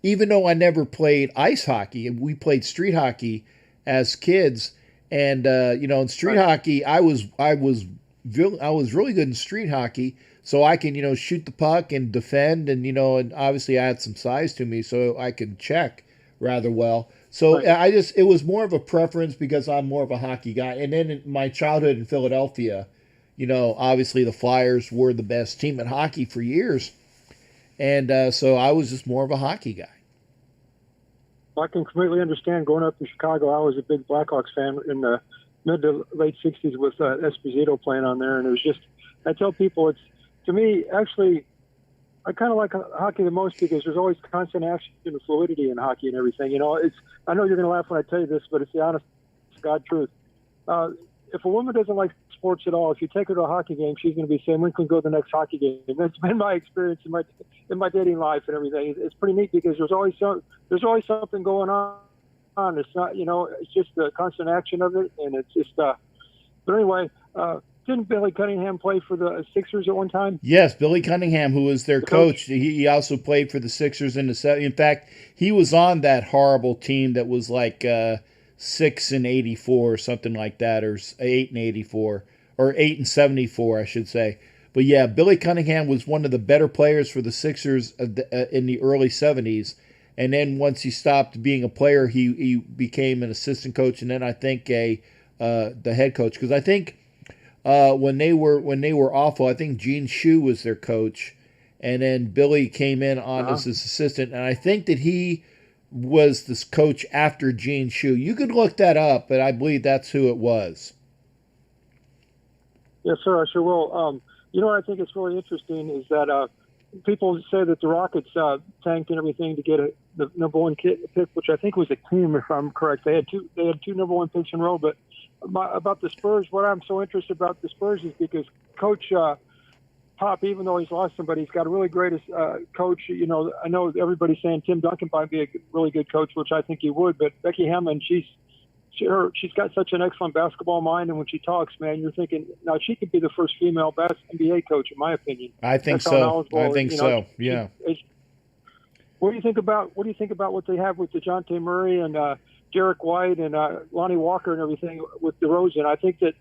even though I never played ice hockey, and we played street hockey as kids, and in street hockey, I was really good in street hockey. So I can, shoot the puck and defend, and, and obviously I had some size to me, so I could check rather well. So it was more of a preference because I'm more of a hockey guy. And then in my childhood in Philadelphia, obviously the Flyers were the best team in hockey for years. And so I was just more of a hockey guy. I can completely understand. Growing up in Chicago, I was a big Blackhawks fan in the mid to late 60s with Esposito playing on there. And it was just, I tell people to me, actually, I kind of like hockey the most because there's always constant action and fluidity in hockey and everything. I know you're going to laugh when I tell you this, but it's the honest to God truth. If a woman doesn't like sports at all, if you take her to a hockey game, she's going to be saying, "When can we go to the next hockey game?" And that's been my experience in my dating life and everything. It's pretty neat because there's always something going on. It's not, it's just the constant action of it, and it's just. But anyway. Didn't Billy Cunningham play for the Sixers at one time? Yes, Billy Cunningham, who was their coach. He also played for the Sixers in the 70s. In fact, he was on that horrible team that was like 6-84 or something like that, or 8-84 or 8-74, I should say. But yeah, Billy Cunningham was one of the better players for the Sixers in the early 70s, And then once he stopped being a player, he became an assistant coach, and then I think the head coach. Because I think when they were awful, I think Gene Shue was their coach, and then Billy came in on as his assistant, and I think that he was this coach after Gene Shue. You could look that up, but I believe that's who it was. Yes, sir. I sure will. You know what I think is really interesting is that people say that the Rockets tanked and everything to get the number one pick, which I think was a team, if I'm correct. They had two number one picks in a row. But about the Spurs, what I'm so interested about the Spurs is because Coach Pop, even though he's lost somebody, he's got a really great coach. You know, I know everybody's saying Tim Duncan might be a really good coach, which I think he would. But Becky Hammond, she's got such an excellent basketball mind, and when she talks, man, you're thinking now she could be the first female NBA coach, in my opinion. I think so. I think so. Yeah. What do you think about what they have with DeJounte Murray and Derek White and Lonnie Walker and everything with DeRozan? I think that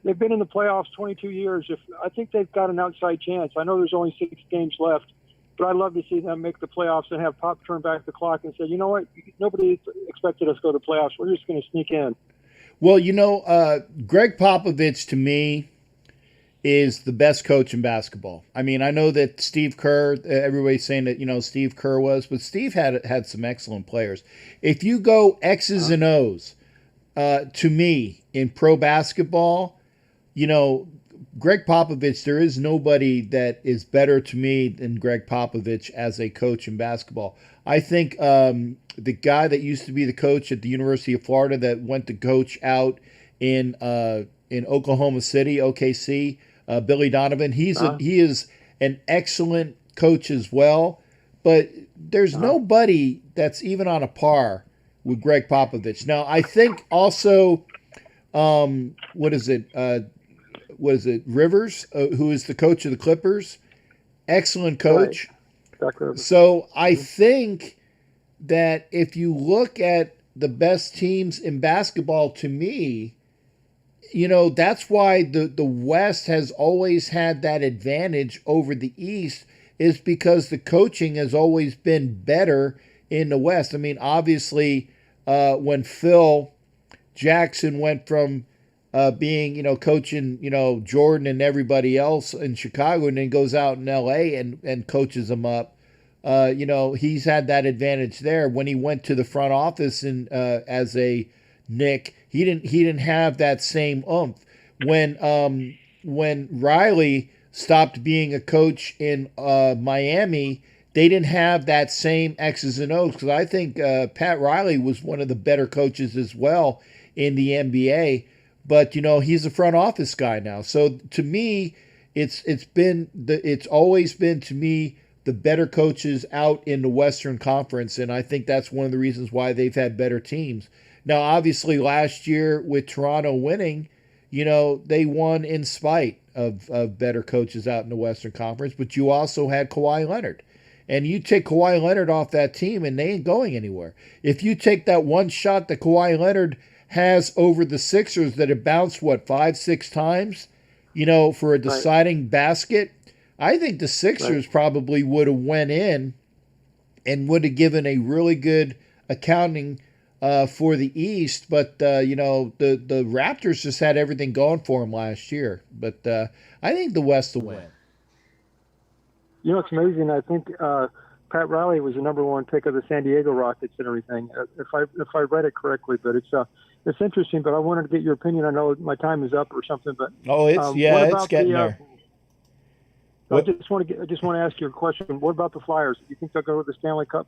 they've been in the playoffs 22 years. I think they've got an outside chance. I know there's only 6 games left, but I'd love to see them make the playoffs and have Pop turn back the clock and say, you know what, nobody expected us to go to the playoffs. We're just going to sneak in. Well, you know, Greg Popovich, to me, is the best coach in basketball. I mean, I know that Steve Kerr, everybody's saying that, you know, Steve Kerr was, but Steve had some excellent players. If you go X's and O's, to me, in pro basketball, you know, Greg Popovich, there is nobody that is better to me than Greg Popovich as a coach in basketball. I think the guy that used to be the coach at the University of Florida that went to coach out in Oklahoma City, OKC, Billy Donovan, he is an excellent coach as well. But there's nobody that's even on a par with Greg Popovich. Now, I think also, what is it, Rivers, who is the coach of the Clippers? Excellent coach. Right. So I think that if you look at the best teams in basketball, to me, you know, that's why the West has always had that advantage over the East, is because the coaching has always been better in the West. I mean, obviously, when Phil Jackson went from being, you know, coaching, you know, Jordan and everybody else in Chicago, and then goes out in L.A. and coaches them up, you know, he's had that advantage there. When he went to the front office and as a Knick, he didn't have that same oomph. When Riley stopped being a coach in Miami, they didn't have that same X's and O's, because I think Pat Riley was one of the better coaches as well in the NBA. But, you know, he's a front office guy now. So to me, it's always been, to me, the better coaches out in the Western Conference, and I think that's one of the reasons why they've had better teams. Now, obviously, last year with Toronto winning, you know, they won in spite of better coaches out in the Western Conference, but you also had Kawhi Leonard. And you take Kawhi Leonard off that team, and they ain't going anywhere. If you take that one shot that Kawhi Leonard has over the Sixers that have bounced, 5-6 times, you know, for a deciding basket, I think the Sixers probably would have went in and would have given a really good accounting for the East. But, you know, the Raptors just had everything going for them last year. But I think the West will win. You know, it's amazing. I think Pat Riley was the number one pick of the San Diego Rockets and everything, if I read it correctly. But it's interesting. But I wanted to get your opinion. I know my time is up or something. But it's getting there. I just want to ask you a question. What about the Flyers? Do you think they'll go to the Stanley Cup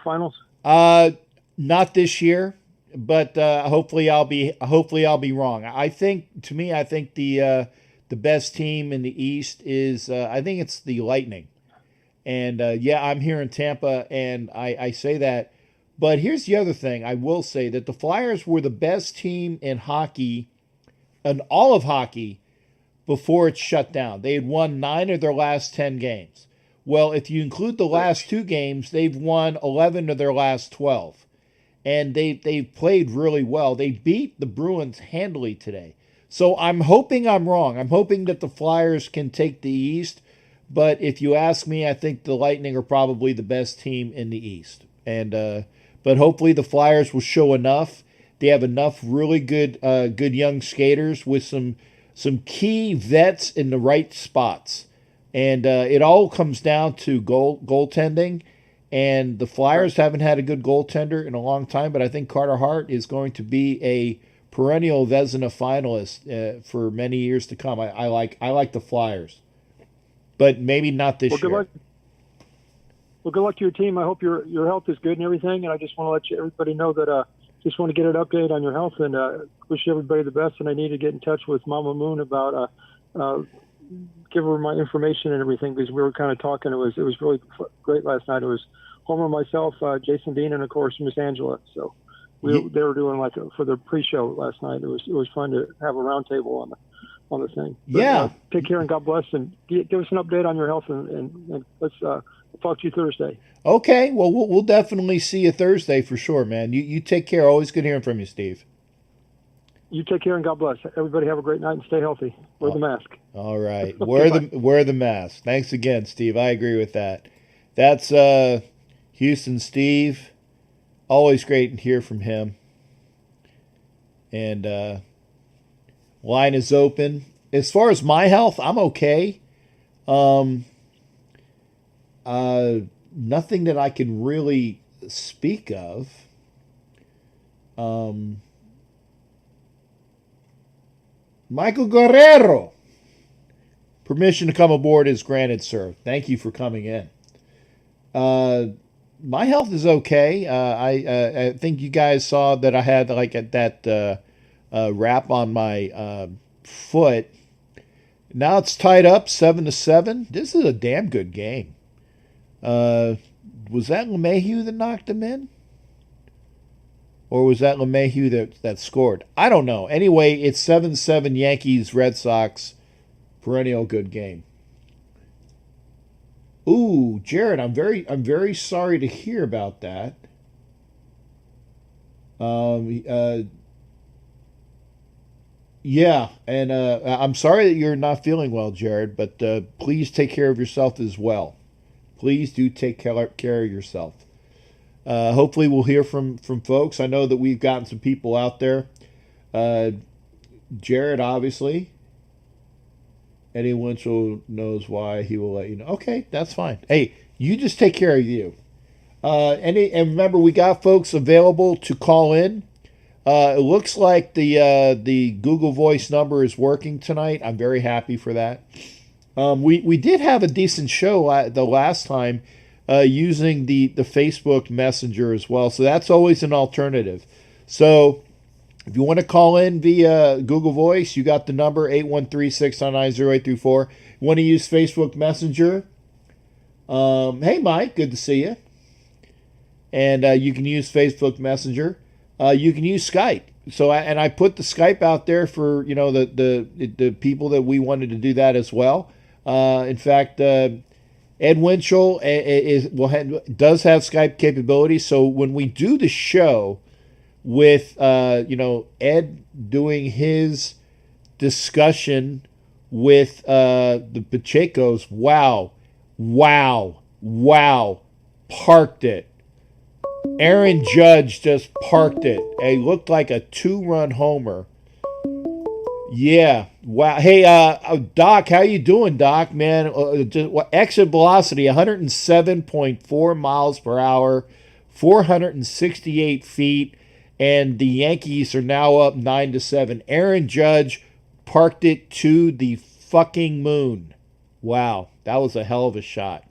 Finals? Not this year, but hopefully I'll be wrong. I think the best team in the East is I think it's the Lightning, and I'm here in Tampa, and I say that. But here's the other thing: I will say that the Flyers were the best team in hockey, in all of hockey, before it shut down. They had won 9 of their last 10 games. Well, if you include the last 2 games, they've won 11 of their last 12. And they've played really well. They beat the Bruins handily today. So I'm hoping I'm wrong. I'm hoping that the Flyers can take the East. But if you ask me, I think the Lightning are probably the best team in the East. And but hopefully the Flyers will show enough. They have enough really good good young skaters with some key vets in the right spots. And it all comes down to goaltending. And the Flyers haven't had a good goaltender in a long time, but I think Carter Hart is going to be a perennial Vezina finalist for many years to come. I like the Flyers, but maybe not this year. Well, good luck to your team. I hope your health is good and everything. And I just want to let everybody know that just want to get an update on your health and wish everybody the best. And I need to get in touch with Mama Moon about give her my information and everything, because we were kind of talking. It was really great last night. It was Homer, myself, Jason Dean, and of course Miss Angela. So they were doing for the pre-show last night. It was fun to have a round table on the thing. But, take care and God bless, and give us an update on your health, and let's talk to you Thursday. Okay, well, we'll definitely see you Thursday for sure, man. You take care. Always good hearing from you, Steve. You take care and God bless. Everybody have a great night and stay healthy. Wear the mask. All right. Wear the mask. Thanks again, Steve. I agree with that. That's Houston Steve. Always great to hear from him. And line is open. As far as my health, I'm okay. Nothing that I can really speak of. Michael Guerrero. Permission to come aboard is granted, sir. Thank you for coming in. My health is okay. I think you guys saw that I had that wrap on my foot. Now it's tied up 7-7. This is a damn good game. Was that LeMahieu that knocked him in? Or was that LeMahieu that scored? I don't know. Anyway, it's 7-7 Yankees, Red Sox. Perennial good game. Ooh, Jared, I'm very sorry to hear about that. Yeah, and I'm sorry that you're not feeling well, Jared, but please take care of yourself as well. Please do take care of yourself. Hopefully we'll hear from folks. I know that we've gotten some people out there. Jared, obviously. Eddie Winchell knows why. He will let you know. Okay, that's fine. Hey, you just take care of you. And remember, we got folks available to call in. It looks like the Google Voice number is working tonight. I'm very happy for that. We did have a decent show the last time using the Facebook Messenger as well. So that's always an alternative. So if you want to call in via Google Voice, you got the number 813-699-0834. You want to use Facebook Messenger? Hey, Mike, good to see you. And you can use Facebook Messenger. You can use Skype. So I put the Skype out there for the people that we wanted to do that as well. In fact, Ed Winchell does have Skype capability. So when we do the show with Ed doing his discussion with the Pachecos, wow, parked it. Aaron Judge just parked it. It looked like a 2-run homer. Yeah. Wow. Hey, Doc, how you doing, Doc, man? Exit velocity, 107.4 miles per hour, 468 feet, and the Yankees are now up 9-7. Aaron Judge parked it to the fucking moon. Wow. That was a hell of a shot.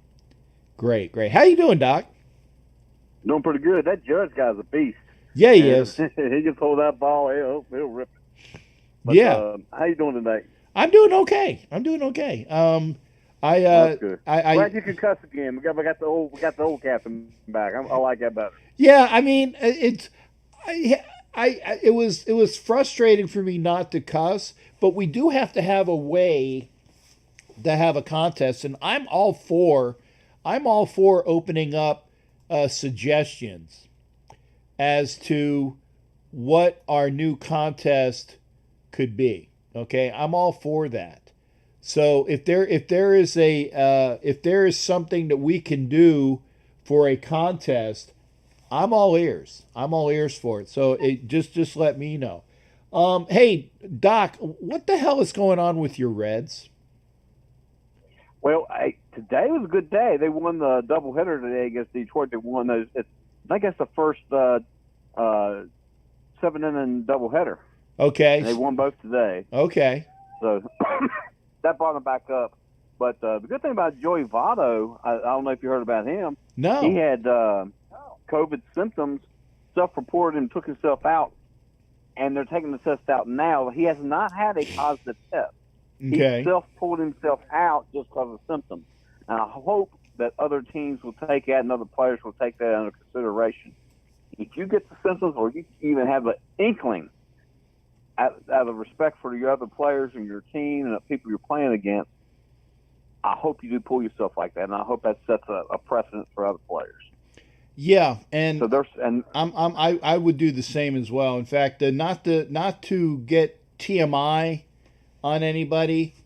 Great. How you doing, Doc? Doing pretty good. That Judge guy's a beast. Yeah, he is. He can throw that ball. He'll rip it. But, yeah. How you doing today? I'm doing okay. That's good. Glad you can cuss again. We got the old captain back. I like that better. Yeah, I mean, it was frustrating for me not to cuss, but we do have to have a way to have a contest, and I'm all for opening up suggestions as to what our new contest could be. Okay, I'm all for that. So if there is something that we can do for a contest, I'm all ears. I'm all ears for it. So just let me know. Hey Doc, what the hell is going on with your Reds? Well, today was a good day. They won the doubleheader today against Detroit. They won those. I guess the first 7-inning doubleheader. Okay. And they won both today. Okay. So that brought them back up. But the good thing about Joey Votto, I don't know if you heard about him. No. He had COVID symptoms, self-reported and took himself out, and they're taking the test out now. He has not had a positive test. Okay. He self-pulled himself out just because of symptoms. And I hope that other teams will take that and other players will take that under consideration. If you get the symptoms or you even have an inkling out of respect for your other players and your team and the people you're playing against, I hope you do pull yourself like that, and I hope that sets a precedent for other players. Yeah, and so I would do the same as well. In fact, not to get TMI on anybody,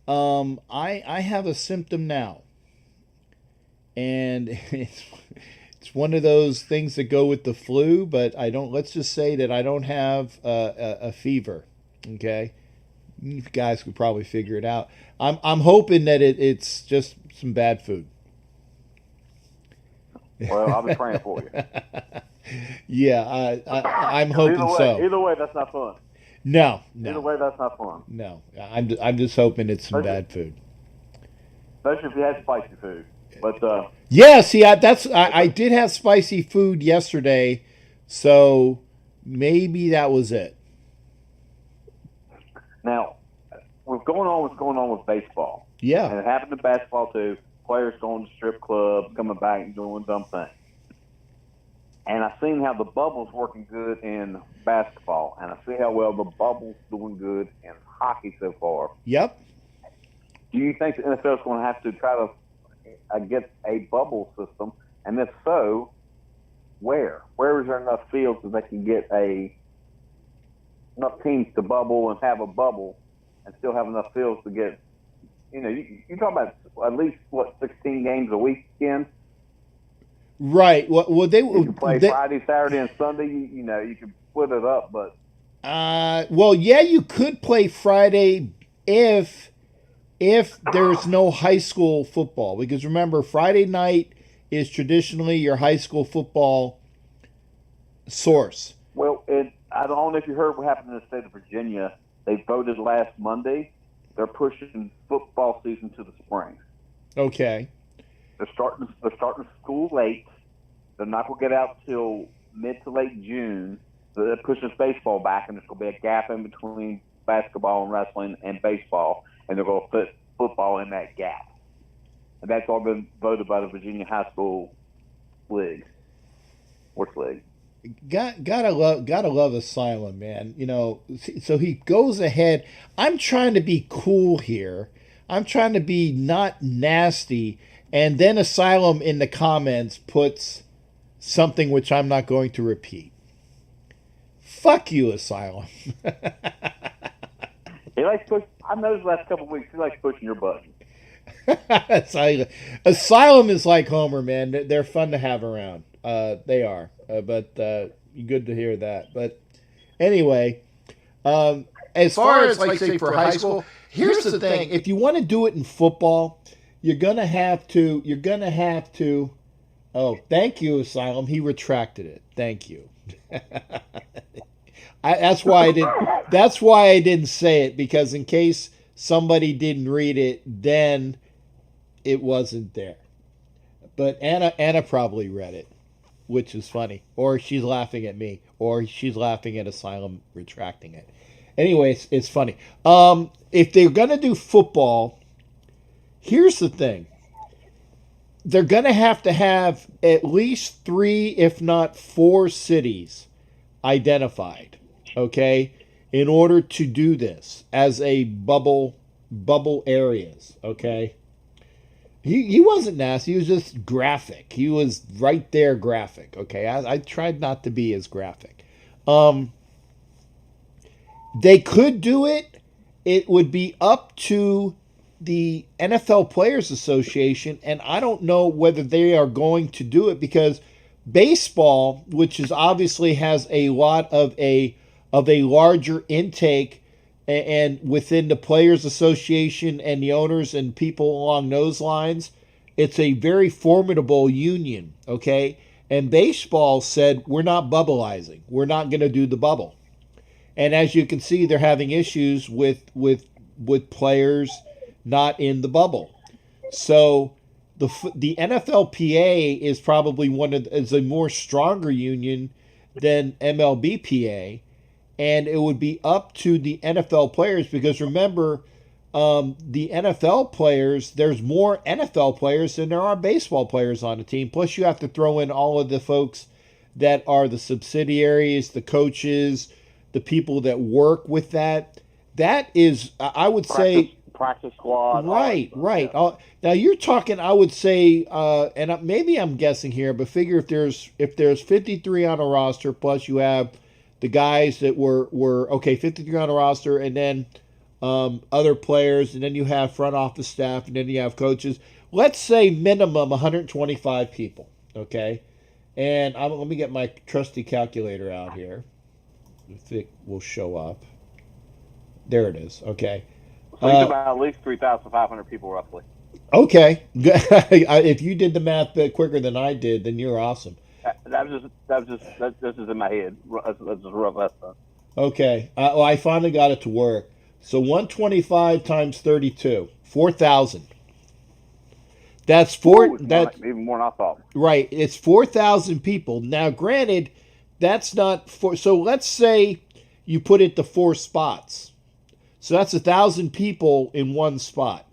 I have a symptom now, and it's one of those things that go with the flu. But I don't. Let's just say that I don't have a fever. Okay, you guys could probably figure it out. I'm hoping that it's just some bad food. Well, I'll be praying for you. Yeah, I'm hoping so. Either way, that's not fun. No. Either way, that's not fun. No, I'm just hoping it's some bad food. Especially if you had spicy food. But yeah, see, I did have spicy food yesterday, so maybe that was it. Now, what's going on with baseball? Yeah, and it happened in basketball too. Players going to strip clubs, coming back and doing dumb things. And I seen how the bubble's working good in basketball, and I see how well the bubble's doing good in hockey so far. Yep. Do you think the NFL is going to have to try to get a bubble system? And if so, where? Where is there enough fields that they can get enough teams to bubble and have a bubble and still have enough fields to get, you're talking about at least, 16 games a weekend? Right. Well, they you can play Friday, Saturday, and Sunday. You can split it up, but well, yeah, you could play Friday if there's no high school football, because remember, Friday night is traditionally your high school football source. Well, I don't know if you heard what happened in the state of Virginia. They voted last Monday. They're pushing football season to the spring. Okay. They're starting school late. They're not going to get out till mid to late June. So they're pushing baseball back, and there's going to be a gap in between basketball and wrestling and baseball, and they're going to put football in that gap. And that's all been voted by the Virginia High School League. Sports League. Gotta love Asylum, man. So he goes ahead. I'm trying to be cool here. I'm trying to be not nasty. And then Asylum in the comments puts something which I'm not going to repeat. Fuck you, Asylum. He likes push. I noticed the last couple of weeks he likes pushing your button. Asylum is like Homer, man. They're fun to have around. They are. But good to hear that. But anyway, as far as like say for high school, here's the thing: if you want to do it in football, you're gonna have to. Oh, thank you, Asylum. He retracted it. Thank you. That's why I didn't say it, because in case somebody didn't read it, then it wasn't there. But Anna probably read it, which is funny. Or she's laughing at me, or she's laughing at Asylum retracting it. Anyway, it's funny. If they're gonna do football, here's the thing. They're gonna have to have at least 3, if not 4 cities identified, okay, in order to do this as a bubble areas, okay? He wasn't nasty. He was just graphic. He was right there graphic, okay? I tried not to be as graphic. They could do it. It would be up to the NFL Players Association, and I don't know whether they are going to do it because baseball, which is obviously has a lot of a larger intake and within the Players Association and the owners and people along those lines, it's a very formidable union, okay? And baseball said, we're not bubbleizing. We're not going to do the bubble. And as you can see, they're having issues with players not in the bubble. So the NFLPA is probably is a more stronger union than MLBPA, and it would be up to the NFL players because remember, the NFL players, there's more NFL players than there are baseball players on the team. Plus, you have to throw in all of the folks that are the subsidiaries, the coaches, the people that work with that. That is, I would say, practice squad. Right. Yeah. Now you're talking, I would say, and maybe I'm guessing here, but figure if there's 53 on a roster, plus you have the guys that were 53 on a roster, and then other players, and then you have front office staff, and then you have coaches. Let's say minimum 125 people, okay? And let me get my trusty calculator out here. If it will show up. There it is, okay. So you about at least 3,500 people roughly. Okay. If you did the math quicker than I did, then you're awesome. That's just in my head. That's just a rough estimate. Okay. Well, I finally got it to work. So 125 times 32, 4,000. That's even more than I thought. Right. It's 4,000 people. Now, granted, that's not for. So let's say you put it to 4 spots. So that's 1,000 people in one spot.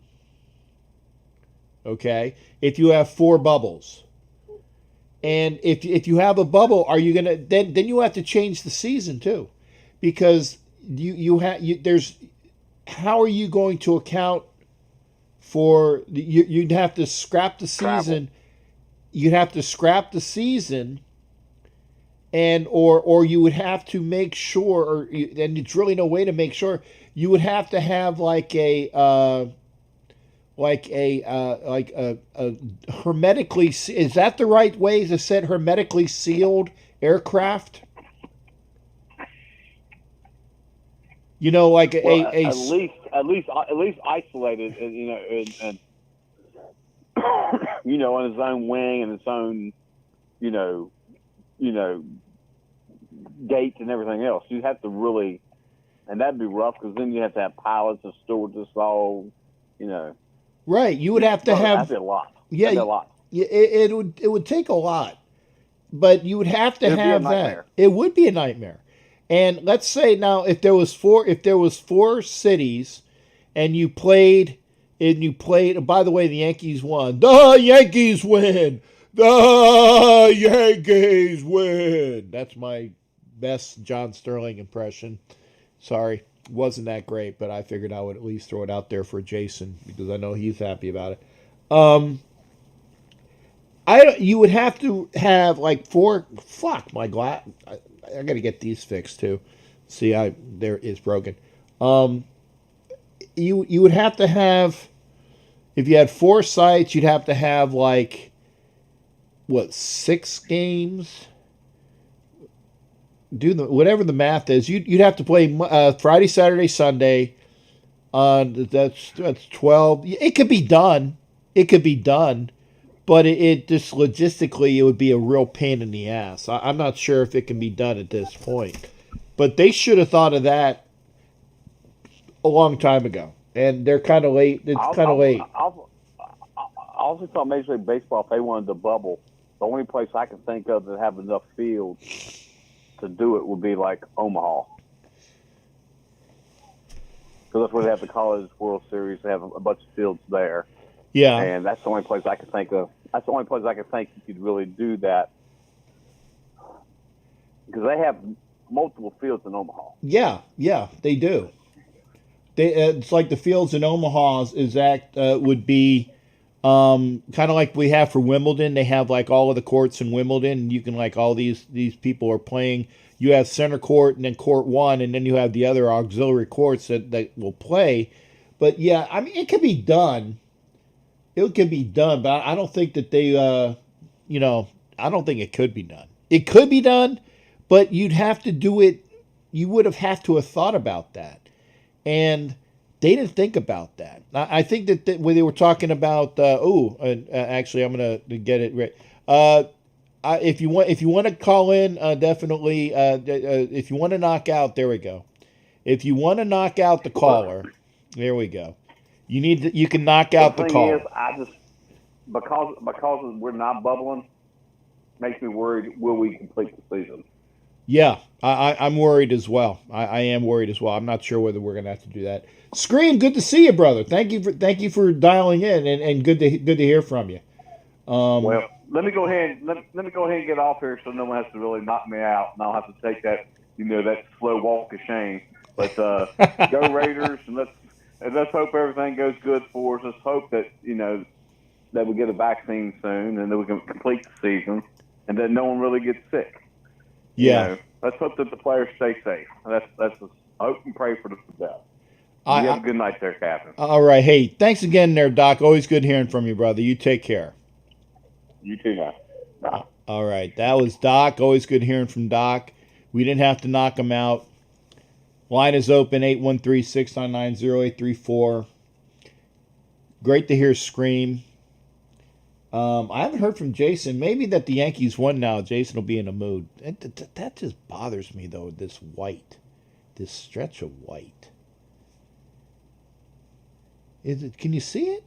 Okay. If you have 4 bubbles. And if you have a bubble, are you gonna then you have to change the season too, because there's how are you going to account for you'd have to scrap the season. You'd have to scrap the season, and or you would have to make sure, and it's really no way to make sure. You would have to have like a hermetically, is that the right way to set hermetically sealed aircraft? You know, like at least isolated, and you know, in its own wing and its own, you know, gates and everything else. You have to really, and that'd be rough because then you have to have pilots and stewards all, you know. Right, you would have to have. That'd be a lot. Yeah, that'd be a lot. It would take a lot, but you would have to have that. It would be a nightmare. And let's say now, if there was 4 cities, and you played. By the way, the Yankees won. The Yankees win. The Yankees win. That's my best John Sterling impression. Sorry, wasn't that great, but I figured I would at least throw it out there for Jason because I know he's happy about it. You would have to have like 4. Fuck my glass. I got to get these fixed too. See, there is broken. You would have to have, if you had 4 sites, you'd have to have like 6 games. Whatever the math is, you'd have to play Friday, Saturday, Sunday. That's 12. It could be done. But it just logistically, it would be a real pain in the ass. I'm not sure if it can be done at this point. But they should have thought of that a long time ago. And they're kind of late. It's kind of late. I also thought Major League Baseball, if they wanted to bubble, the only place I can think of that have enough fields to do it would be like Omaha. Because that's where they have the College World Series. They have a bunch of fields there. Yeah. And that's the only place I can think of. That's the only place I can think you could really do that. Because they have multiple fields in Omaha. Yeah, they do. It's like the fields in Omaha would be kind of like we have for Wimbledon. They have like all of the courts in Wimbledon, and you can like all these people are playing. You have center court and then court 1, and then you have the other auxiliary courts that will play. But yeah, I mean, it can be done. It can be done, but I don't think that they, I don't think it could be done. It could be done, but you'd have to do it. You would have had to have thought about that, and they didn't think about that. I think that when they were talking about, actually, I'm gonna get it right. If you want to call in, definitely. If you want to knock out, there we go. If you want to knock out the caller, there we go. You can knock out the caller. Is, I just because we're not bubbling, makes me worried. Will we complete the season? Yeah, I'm worried as well. I am worried as well. I'm not sure whether we're gonna have to do that. Scream, good to see you, brother. Thank you for dialing in, and good to hear from you. Well, let me go ahead and get off here so no one has to really knock me out, and I'll have to take that that slow walk of shame. But go Raiders, and let's hope everything goes good for us. Let's hope that that we get a vaccine soon, and that we can complete the season, and that no one really gets sick. Yeah. Let's hope that the players stay safe. That's just, I hope and pray for the best. You have a good night there, Captain. All right. Hey, thanks again there, Doc. Always good hearing from you, brother. You take care. You too, man. Bye. All right. That was Doc. Always good hearing from Doc. We didn't have to knock him out. Line is open, 813-699-0834. Great to hear Scream. I haven't heard from Jason. Maybe that the Yankees won now. Jason will be in a mood. That just bothers me, though, this stretch of white. Can you see it?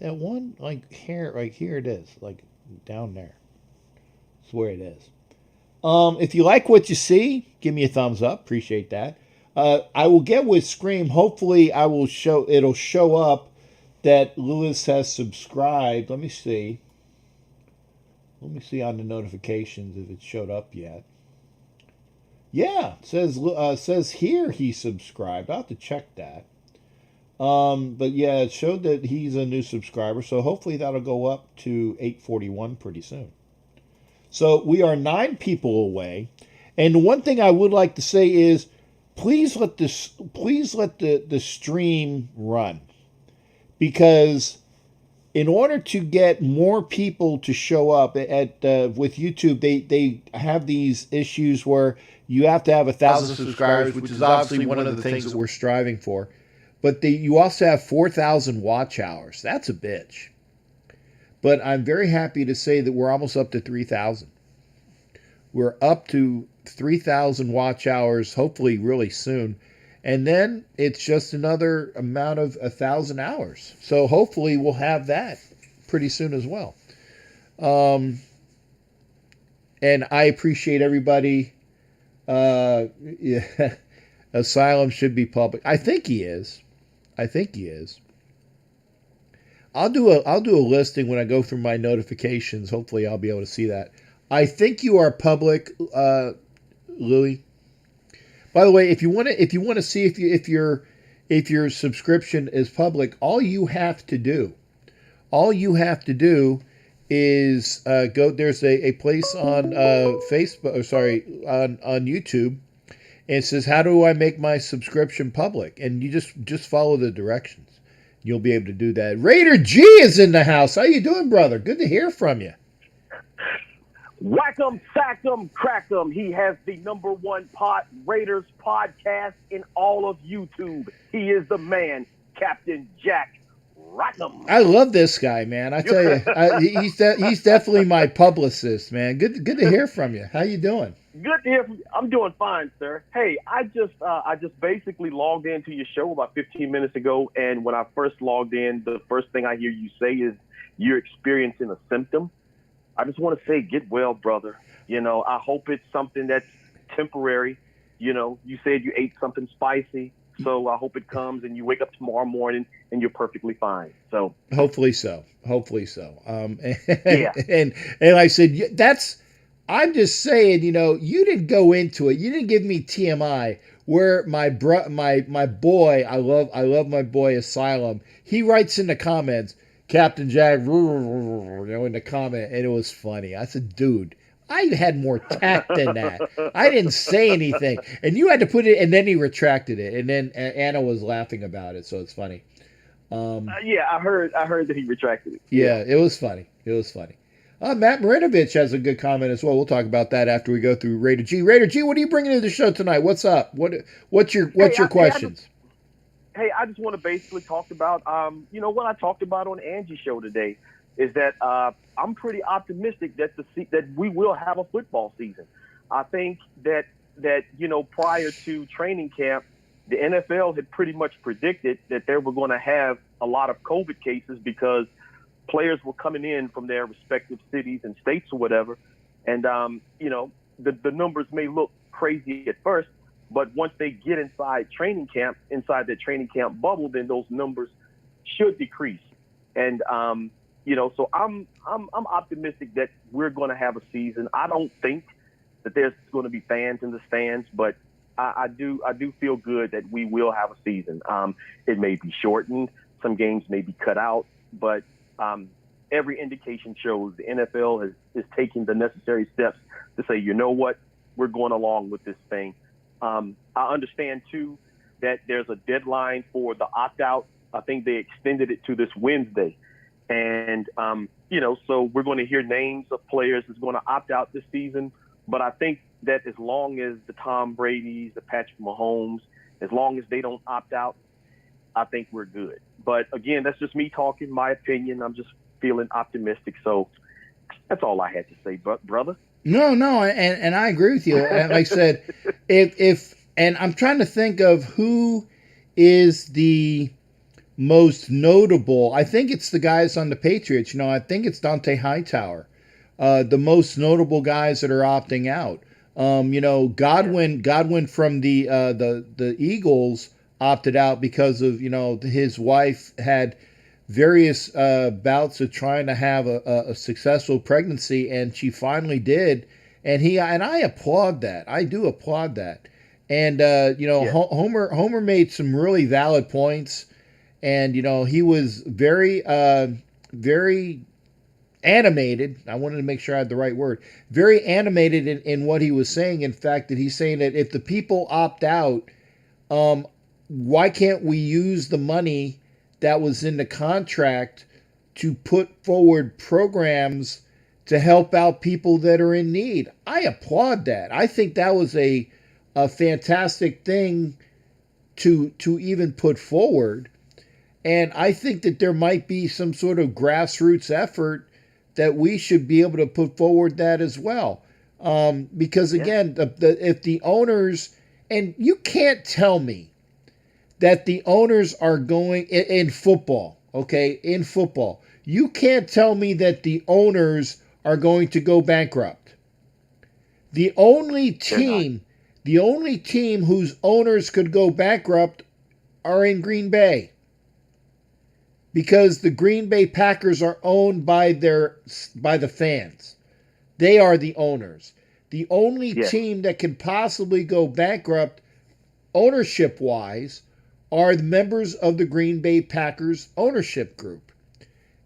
That one, here it is, down there. That's where it is. If you like what you see, give me a thumbs up. Appreciate that. I will get with Scream. Hopefully, it'll show up that Lewis has subscribed. Let me see on the notifications if it showed up yet. Yeah, it says here he subscribed. I'll have to check that. But yeah, it showed that he's a new subscriber, so hopefully that'll go up to 841 pretty soon. So we are 9 people away, and one thing I would like to say is, please let the stream run. Because in order to get more people to show up with YouTube, they have these issues where you have to have 1,000 subscribers, which is obviously one of the things that we're striving for. But you also have 4,000 watch hours. That's a bitch. But I'm very happy to say that we're almost up to 3,000. We're up to 3,000 watch hours, hopefully really soon. And then it's just another amount of 1,000 hours. So hopefully we'll have that pretty soon as well. And I appreciate everybody. Yeah, Asylum should be public. I think he is. I'll do a listing when I go through my notifications. Hopefully I'll be able to see that. I think you are public, Louis. By the way, if you want to see if your subscription is public, all you have to do is go. There's a place on on YouTube, and it says, "How do I make my subscription public?" And you just follow the directions. You'll be able to do that. Raider G is in the house. How you doing, brother? Good to hear from you. Whack 'em, sack 'em, crack 'em. He has the #1 Raiders podcast in all of YouTube. He is the man, Captain Jack Rackham. I love this guy, man. I tell you, he's definitely my publicist, man. Good to hear from you. How you doing? Good to hear from you. I'm doing fine, sir. Hey, I just basically logged into your show about 15 minutes ago, and when I first logged in, the first thing I hear you say is you're experiencing a symptom. I just want to say, get well, brother. I hope it's something that's temporary. You said you ate something spicy, so I hope it comes and you wake up tomorrow morning and you're perfectly fine. So hopefully so. Yeah. And I said, I'm just saying, you didn't go into it. You didn't give me TMI. Where my boy, I love my boy Asylum. He writes in the comments, Captain Jack, in the comment, and it was funny. I said, dude, I had more tact than that. I didn't say anything, and you had to put it, and then he retracted it, and then Anna was laughing about it, so it's funny. Yeah, I heard that he retracted it. Yeah, it was funny. It was funny. Matt Marinovich has a good comment as well. We'll talk about that after we go through Raider G. Raider G, what are you bringing to the show tonight? What's up? What's your questions? I just want to basically talk about, what I talked about on Angie's show today is that I'm pretty optimistic that we will have a football season. I think that prior to training camp, the NFL had pretty much predicted that they were going to have a lot of COVID cases because players were coming in from their respective cities and states or whatever. And, the numbers may look crazy at first, but once they get inside the training camp bubble, then those numbers should decrease. And, so I'm optimistic that we're going to have a season. I don't think that there's going to be fans in the stands, but I do feel good that we will have a season. It may be shortened. Some games may be cut out, but every indication shows the NFL is taking the necessary steps to say, you know what, we're going along with this thing. I understand, too, that there's a deadline for the opt-out. I think they extended it to this Wednesday. And, so we're going to hear names of players that's going to opt out this season. But I think that as long as the Tom Brady's, the Patrick Mahomes, as long as they don't opt out, I think we're good. But, again, that's just me talking, my opinion. I'm just feeling optimistic. So that's all I had to say, brother. No, and I agree with you. Like I said, and I'm trying to think of who is the most notable. I think it's the guys on the Patriots. I think it's Dante Hightower. The most notable guys that are opting out. Godwin from the Eagles opted out because of his wife had various bouts of trying to have a successful pregnancy, and she finally did. And I applaud that. I do applaud that. And Homer made some really valid points, and he was very very animated. I wanted to make sure I had the right word. Very animated in what he was saying. In fact, that he's saying that if the people opt out, why can't we use the money that was in the contract to put forward programs to help out people that are in need? I applaud that. I think that was a fantastic thing to even put forward. And I think that there might be some sort of grassroots effort that we should be able to put forward that as well. Because again, if the owners, and you can't tell me that the owners are going in football, okay? In football, you can't tell me that the owners are going to go bankrupt. The only team whose owners could go bankrupt are in Green Bay, because the Green Bay Packers are owned by the fans. They are the owners. The only team that can possibly go bankrupt ownership-wise are the members of the Green Bay Packers ownership group.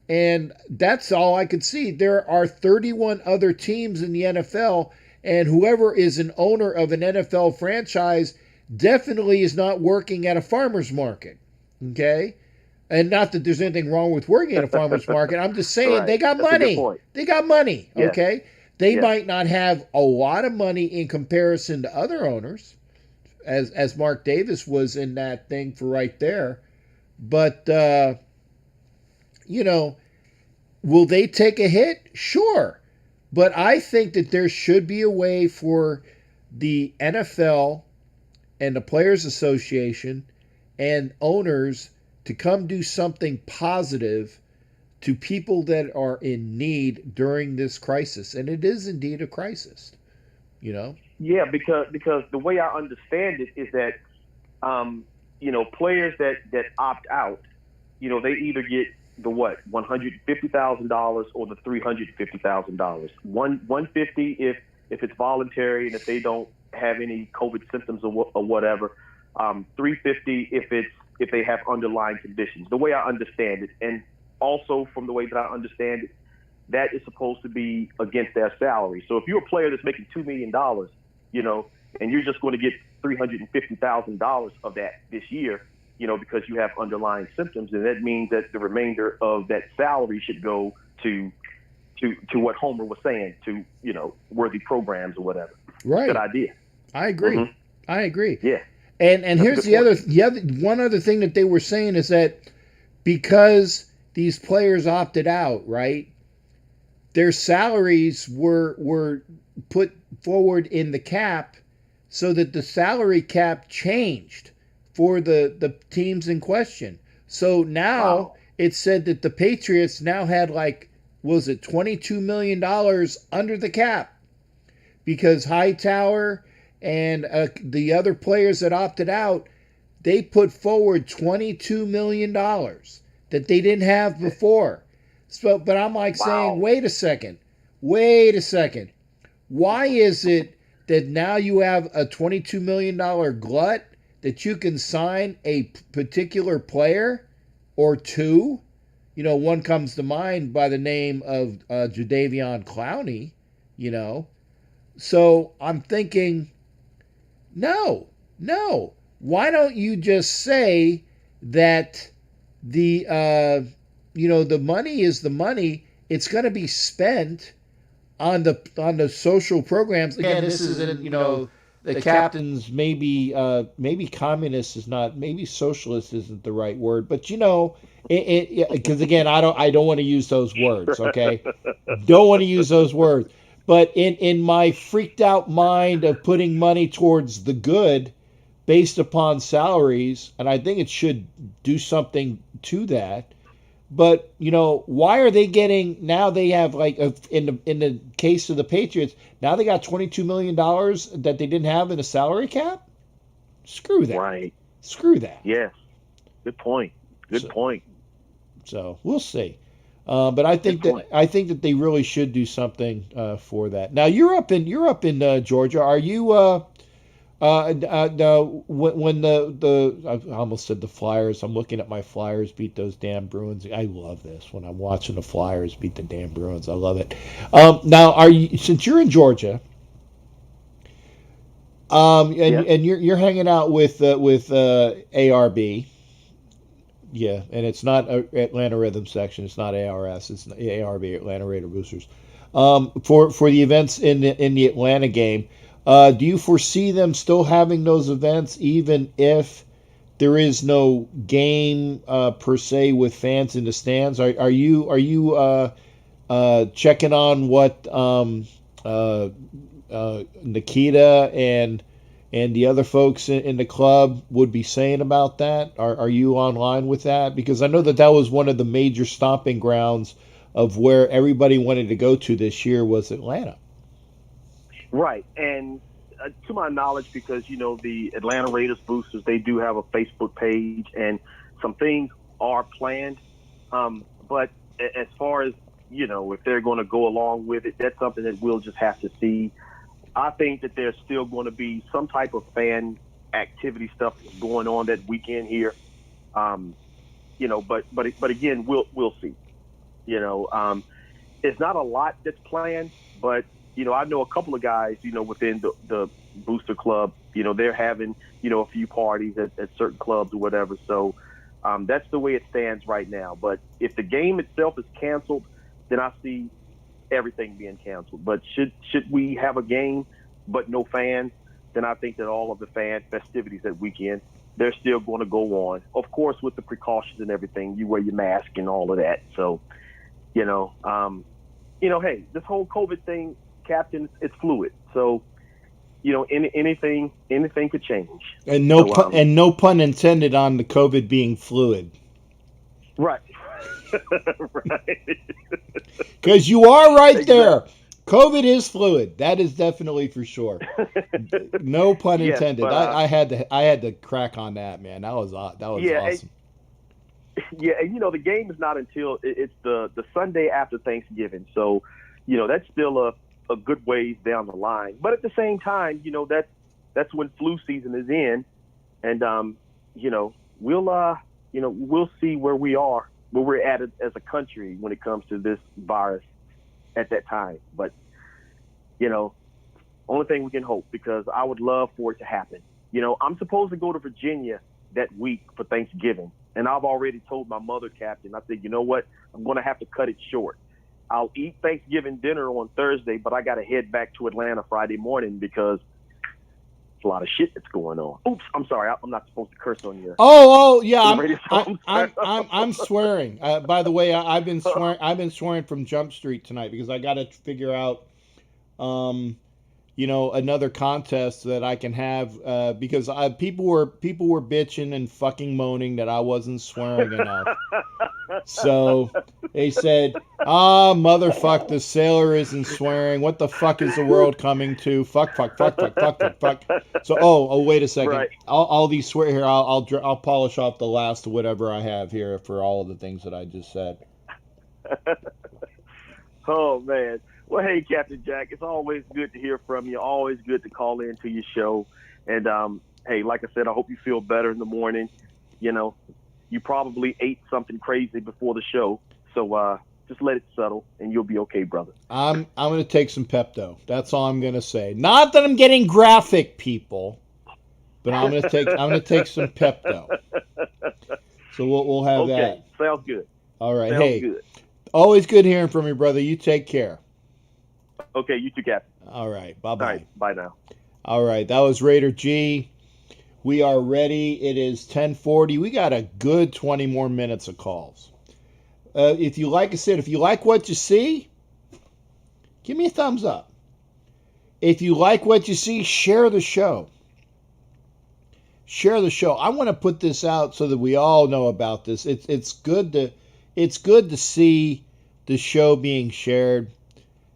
And that's all I could see. There are 31 other teams in the NFL, and whoever is an owner of an NFL franchise definitely is not working at a farmer's market, okay? And not that there's anything wrong with working at a farmer's market. I'm just saying Right. They got That's money. They got money, Yeah. okay? They might not have a lot of money in comparison to other owners, as Mark Davis was in that thing for right there. But, will they take a hit? Sure. But I think that there should be a way for the NFL and the Players Association and owners to come do something positive to people that are in need during this crisis. And it is indeed a crisis, Yeah, because the way I understand it is that, players that opt out, they either get the $150,000 or the $350,000. $150 if it's voluntary and if they don't have any COVID symptoms or whatever. $350 if they have underlying conditions. The way I understand it, and also from the way that I understand it, that is supposed to be against their salary. So if you're a player that's making $2 million, and you're just going to get $350,000 of that this year, because you have underlying symptoms, then that means that the remainder of that salary should go to what Homer was saying, to worthy programs or whatever. Right. Good idea. I agree. Mm-hmm. I agree. Yeah. And here's the other one other thing that they were saying is that because these players opted out, right? Their salaries were put forward in the cap so that the salary cap changed for the teams in question. So now it said that the Patriots now had $22 million under the cap because Hightower and the other players that opted out, they put forward $22 million that they didn't have before. So, but I'm saying, wait a second. Why is it that now you have a $22 million glut that you can sign a particular player or two? One comes to mind by the name of Jadeveon Clowney, So I'm thinking, no. Why don't you just say that the money is the money? It's going to be spent on the social programs. Again, this isn't the captains. Maybe communist is not. Maybe socialist isn't the right word. But because again, I don't want to use those words. Okay, don't want to use those words. But in my freaked out mind of putting money towards the good based upon salaries, and I think it should do something to that. But why are they getting now? They have in the case of the Patriots, now they got $22 million that they didn't have in a salary cap. Screw that. Right. Screw that. Yes. Good point. Good point. So we'll see. But I think that they really should do something for that. Now you're up in Georgia. Are you? When I almost said the Flyers. I'm looking at my Flyers beat those damn Bruins. I love this when I'm watching the Flyers beat the damn Bruins. I love it. Now, since you're in Georgia, and you're hanging out with ARB. Yeah, and it's not Atlanta Rhythm Section. It's not ARS. It's ARB, Atlanta Raider Boosters. For the events in the Atlanta game, do you foresee them still having those events even if there is no game per se with fans in the stands? Are you checking on what Nikita and the other folks in the club would be saying about that? Are you online with that? Because I know that was one of the major stomping grounds of where everybody wanted to go to this year was Atlanta. Right. And to my knowledge, because, the Atlanta Raiders Boosters, they do have a Facebook page and some things are planned. But as far as, if they're going to go along with it, that's something that we'll just have to see. I think that there's still going to be some type of fan activity stuff going on that weekend here. But again, we'll see. It's not a lot that's planned, but I know a couple of guys, within the booster club, they're having, a few parties at certain clubs or whatever. So that's the way it stands right now. But if the game itself is canceled, then I see everything being canceled. But should we have a game but no fans, then I think that all of the fan festivities that weekend, they're still going to go on. Of course, with the precautions and everything, you wear your mask and all of that. So, hey, this whole COVID thing, Captain, it's fluid. So, anything could change. And no pun intended on the COVID being fluid. Right. Right. Because you are right there. COVID is fluid. That is definitely for sure. No pun intended. But, I had to crack on that, man. That was awesome. And the game is not until it's the Sunday after Thanksgiving. So, that's still a good ways down the line. But at the same time, that's when flu season is in, and we'll see where we're at as a country when it comes to this virus. at that time. But, you know, only thing we can hope, because I would love for it to happen. You know, I'm supposed to go to Virginia that week for Thanksgiving, and I've already told my mother, Captain, I said, you know what, I'm going to have to cut it short. I'll eat Thanksgiving dinner on Thursday, but I got to head back to Atlanta Friday morning because it's a lot of shit that's going on. Oops, I'm sorry, I'm not supposed to curse on you. Yeah, I'm swearing. By the way, I've been swearing from Jump Street tonight because I got to figure out, another contest that I can have because people were bitching and fucking moaning that I wasn't swearing enough. So they said, motherfuck, the sailor isn't swearing. What the fuck is the world coming to? Fuck. So, wait a second. Right. All these swear here. I'll polish off the last of whatever I have here for all of the things that I just said. Oh, man. Well, hey, Captain Jack, it's always good to hear from you. Always good to call into your show. And, hey, like I said, I hope you feel better in the morning. You know, you probably ate something crazy before the show. So just let it settle, and you'll be okay, brother. I'm going to take some Pepto. That's all I'm going to say. Not that I'm getting graphic, people, but I'm going to take some Pepto. So we'll have that. Okay, sounds good. All right. Sounds Hey, good. Always good hearing from you, brother. You take care. Okay, you too, Captain. All right. Bye-bye. All right, bye now. All right. That was Raider G. We are ready. It is 10:40. We got a good 20 more minutes of calls. If you like what you see, give me a thumbs up. If you like what you see, share the show. Share the show. I want to put this out so that we all know about this. It's good to see the show being shared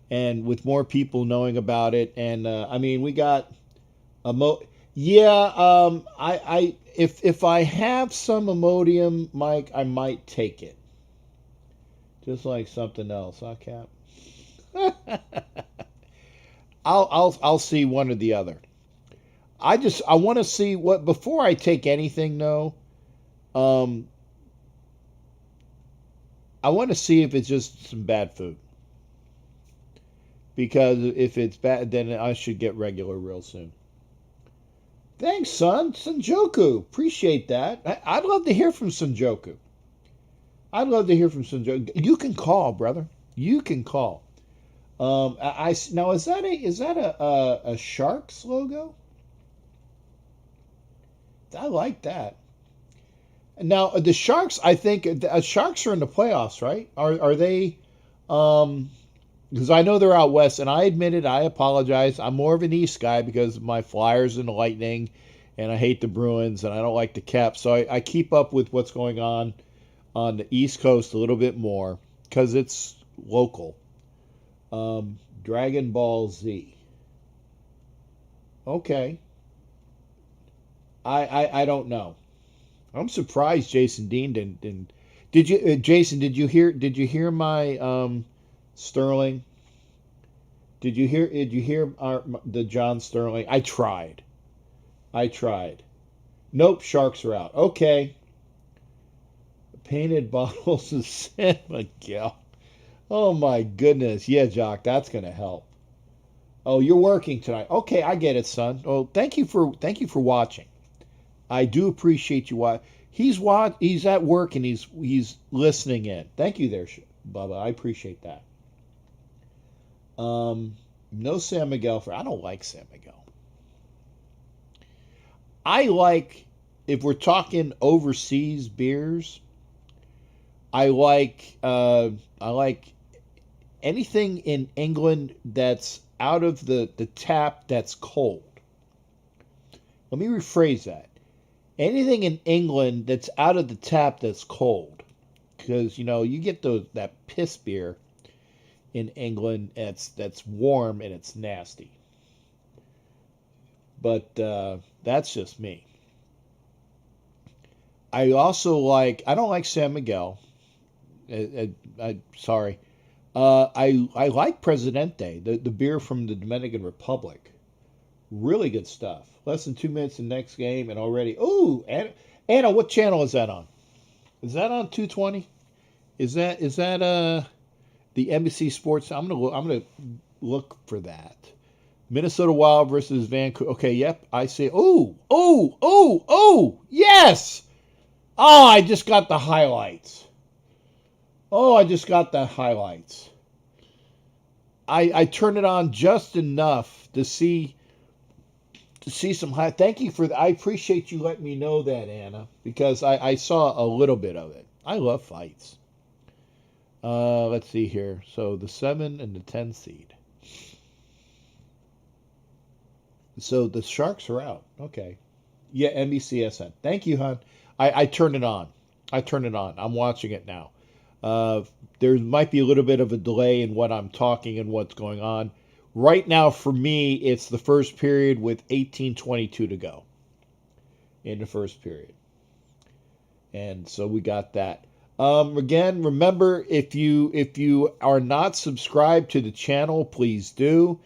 and with more people knowing about it. And we got if I have some Imodium, Mike, I might take it. Just like something else, huh, Cap? I'll see one or the other. I want to see what before I take anything. though. I want to see if it's just some bad food. Because if it's bad, then I should get regular real soon. Thanks, son. Sanjoku. Appreciate that. I'd love to hear from Sanjoku. You can call, brother. You can call. Now is that a Sharks logo? I like that. Now the Sharks, I think Sharks are in the playoffs, right? Are they? Because I know they're out west, and I admit it. I apologize. I'm more of an East guy because of my Flyers and the Lightning, and I hate the Bruins, and I don't like the Caps. So I keep up with what's going on the East Coast a little bit more because it's local. Dragon Ball Z. Okay. I don't know. I'm surprised Jason Dean didn't. Did you, Jason? Did you hear my Sterling? Did you hear the John Sterling? I tried. Nope, Sharks are out. Okay. Painted bottles of San Miguel. Oh my goodness. Yeah, Jock, that's gonna help. Oh, you're working tonight. Okay, I get it, son. Oh, thank you for watching. I do appreciate you watching. He's at work and he's listening in. Thank you there, Bubba. I appreciate that. No San Miguel I don't like San Miguel. I like, if we're talking overseas beers, I like anything in England that's out of the tap that's cold. Let me rephrase that. Anything in England that's out of the tap that's cold. Because, you get that piss beer in England that's warm and it's nasty. But that's just me. I also I don't like San Miguel. Sorry. I like Presidente, the beer from the Dominican Republic. Really good stuff. Less than 2 minutes in the next game and already. Ooh, Anna, what channel is that on? Is that on 220? Is that the NBC Sports. I'm gonna look for that. Minnesota Wild versus Vancouver. Okay, yep, I see. Oh, yes. Oh, I just got the highlights. I turned it on just enough to see some high. Thank you for that. I appreciate you letting me know that, Anna, because I saw a little bit of it. I love fights. Let's see here. So the 7 and the 10 seed. So the Sharks are out. Okay. Yeah, NBCSN. Thank you, hon. I turned it on. I'm watching it now. There might be a little bit of a delay in what I'm talking and what's going on. Right now, for me, it's the first period with 18:22 to go in the first period. And so we got that. Again, remember, if you are not subscribed to the channel, please do.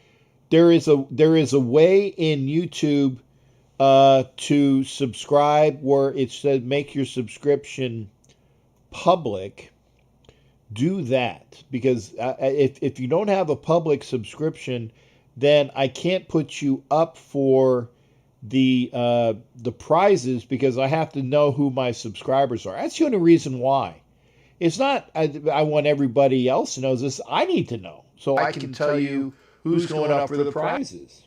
There is a way in YouTube to subscribe where it says make your subscription public. Do that, because if you don't have a public subscription, then I can't put you up for the prizes, because I have to know who my subscribers are. That's the only reason why. It's not I want everybody else to know this. I need to know so I can tell you who's going up for the prizes.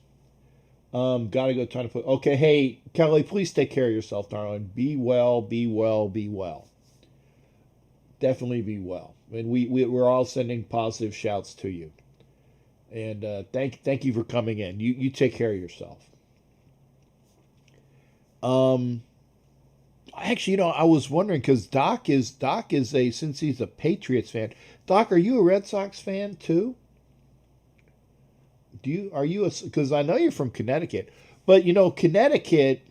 Gotta go trying to put. Okay, hey Kelly, please take care of yourself, darling. Be well, be well, be well. Definitely be well. And we're all sending positive shouts to you. And thank you for coming in. You take care of yourself. Actually, I was wondering, because Doc is since he's a Patriots fan. Doc, are you a Red Sox fan too? Because I know you're from Connecticut, but Connecticut,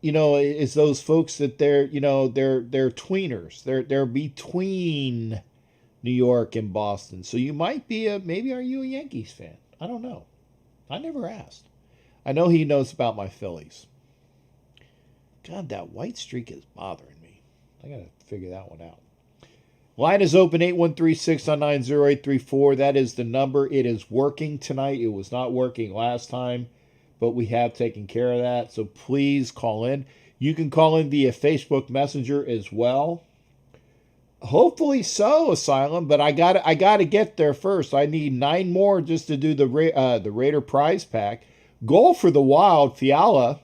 is those folks that they're tweeners. They're between New York and Boston. So you might be maybe are you a Yankees fan? I don't know. I never asked. I know he knows about my Phillies. God, that white streak is bothering me. I got to figure that one out. Line is open, 813-699-0834. That is the number. It is working tonight. It was not working last time, but we have taken care of that. So please call in. You can call in via Facebook Messenger as well. Hopefully so, Asylum, but I got to get there first. I need 9 more just to do the Raider prize pack. Goal for the Wild. Fiala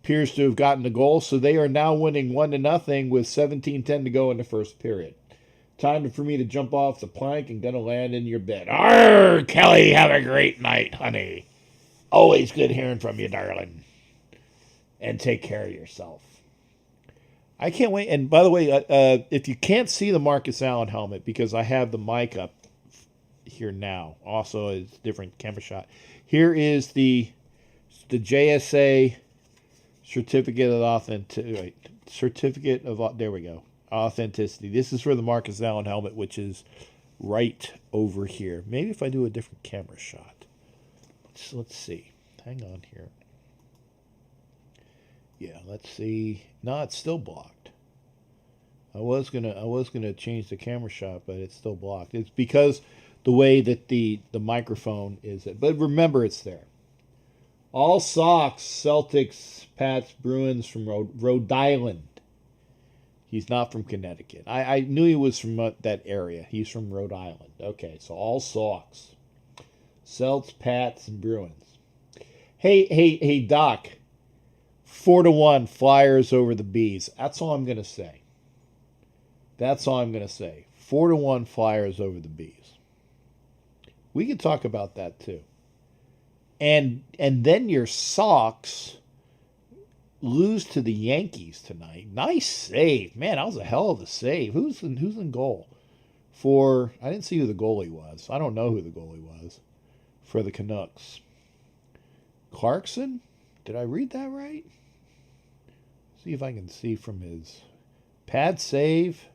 appears to have gotten the goal, so they are now winning 1-0 with 17:10 to go in the first period. Time for me to jump off the plank and gonna land in your bed. Arr, Kelly, have a great night, honey. Always good hearing from you, darling. And take care of yourself. I can't wait. And by the way, if you can't see the Marcus Allen helmet, because I have the mic up here now, also it's a different camera shot. Here is the JSA certificate of authenticity. There we go. Authenticity. This is for the Marcus Allen helmet, which is right over here. Maybe if I do a different camera shot. Let's see. Hang on here. Yeah, let's see. No, it's still blocked. I was gonna change the camera shot, but it's still blocked. It's because the way that the microphone is. But remember, it's there. All Sox, Celtics, Pats, Bruins from Rhode Island. He's not from Connecticut. I knew he was from that area. He's from Rhode Island. Okay, so all Sox. Celts, Pats, and Bruins. Hey, Doc. 4-1 Flyers over the Bees. That's all I'm going to say. 4-1 Flyers over the Bees. We can talk about that too. And then your Sox lose to the Yankees tonight. Nice save. Man, that was a hell of a save. Who's in goal? I didn't see who the goalie was. I don't know who the goalie was for the Canucks. Clarkson? Did I read that right? See if I can see from his pad save.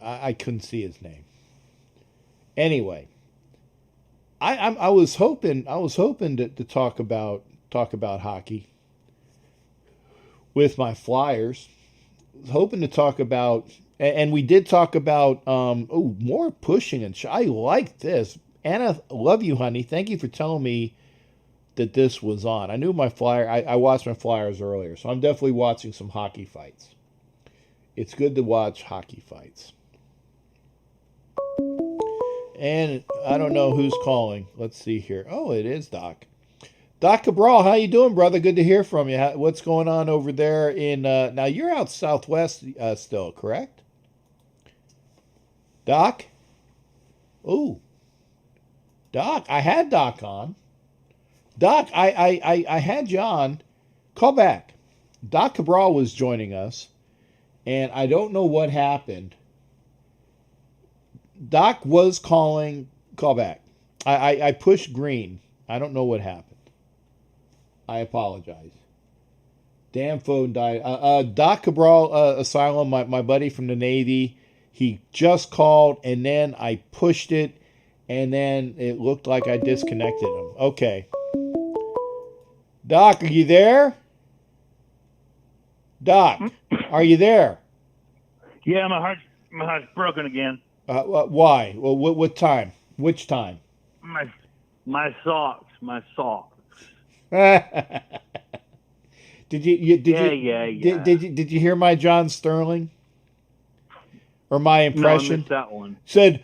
I couldn't see his name. Anyway, I was hoping to talk about hockey with my Flyers. I was hoping to talk about And we did talk about more pushing and I like this. Anna, love you, honey. Thank you for telling me that this was on. I knew my flyer. I watched my Flyers earlier, so I'm definitely watching some hockey fights. It's good to watch hockey fights. And I don't know who's calling. Let's see here. Oh, it is Doc. Doc Cabral, how you doing, brother? Good to hear from you. What's going on over there in? Now you're out southwest still, correct? Doc. Ooh. Doc, I had Doc on. Doc, I had you on. Call back. Doc Cabral was joining us, and I don't know what happened. Doc was calling. Call back. I pushed green. I don't know what happened. I apologize. Damn phone died. Doc Cabral, Asylum, my buddy from the Navy, he just called, and then I pushed it, and then it looked like I disconnected him. Okay. Doc, are you there? Doc, are you there? Yeah, my heart's broken again. Why? Well, what time? Which time? My socks. Did you hear my John Sterling? Or my impression? No, I missed that one. Said,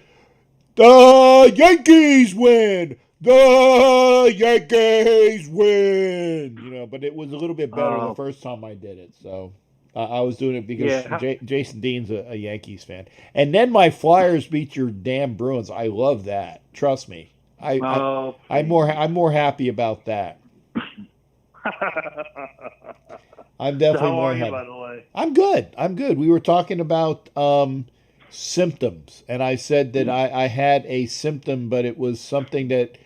the Yankees win! The Yankees win! You know, but it was a little bit better the first time I did it. So I was doing it because Jason Dean's a Yankees fan. And then my Flyers beat your damn Bruins. I love that. Trust me. I'm more happy about that. I'm definitely more happy. By the way? I'm good. We were talking about symptoms, and I said that I had a symptom, but it was something that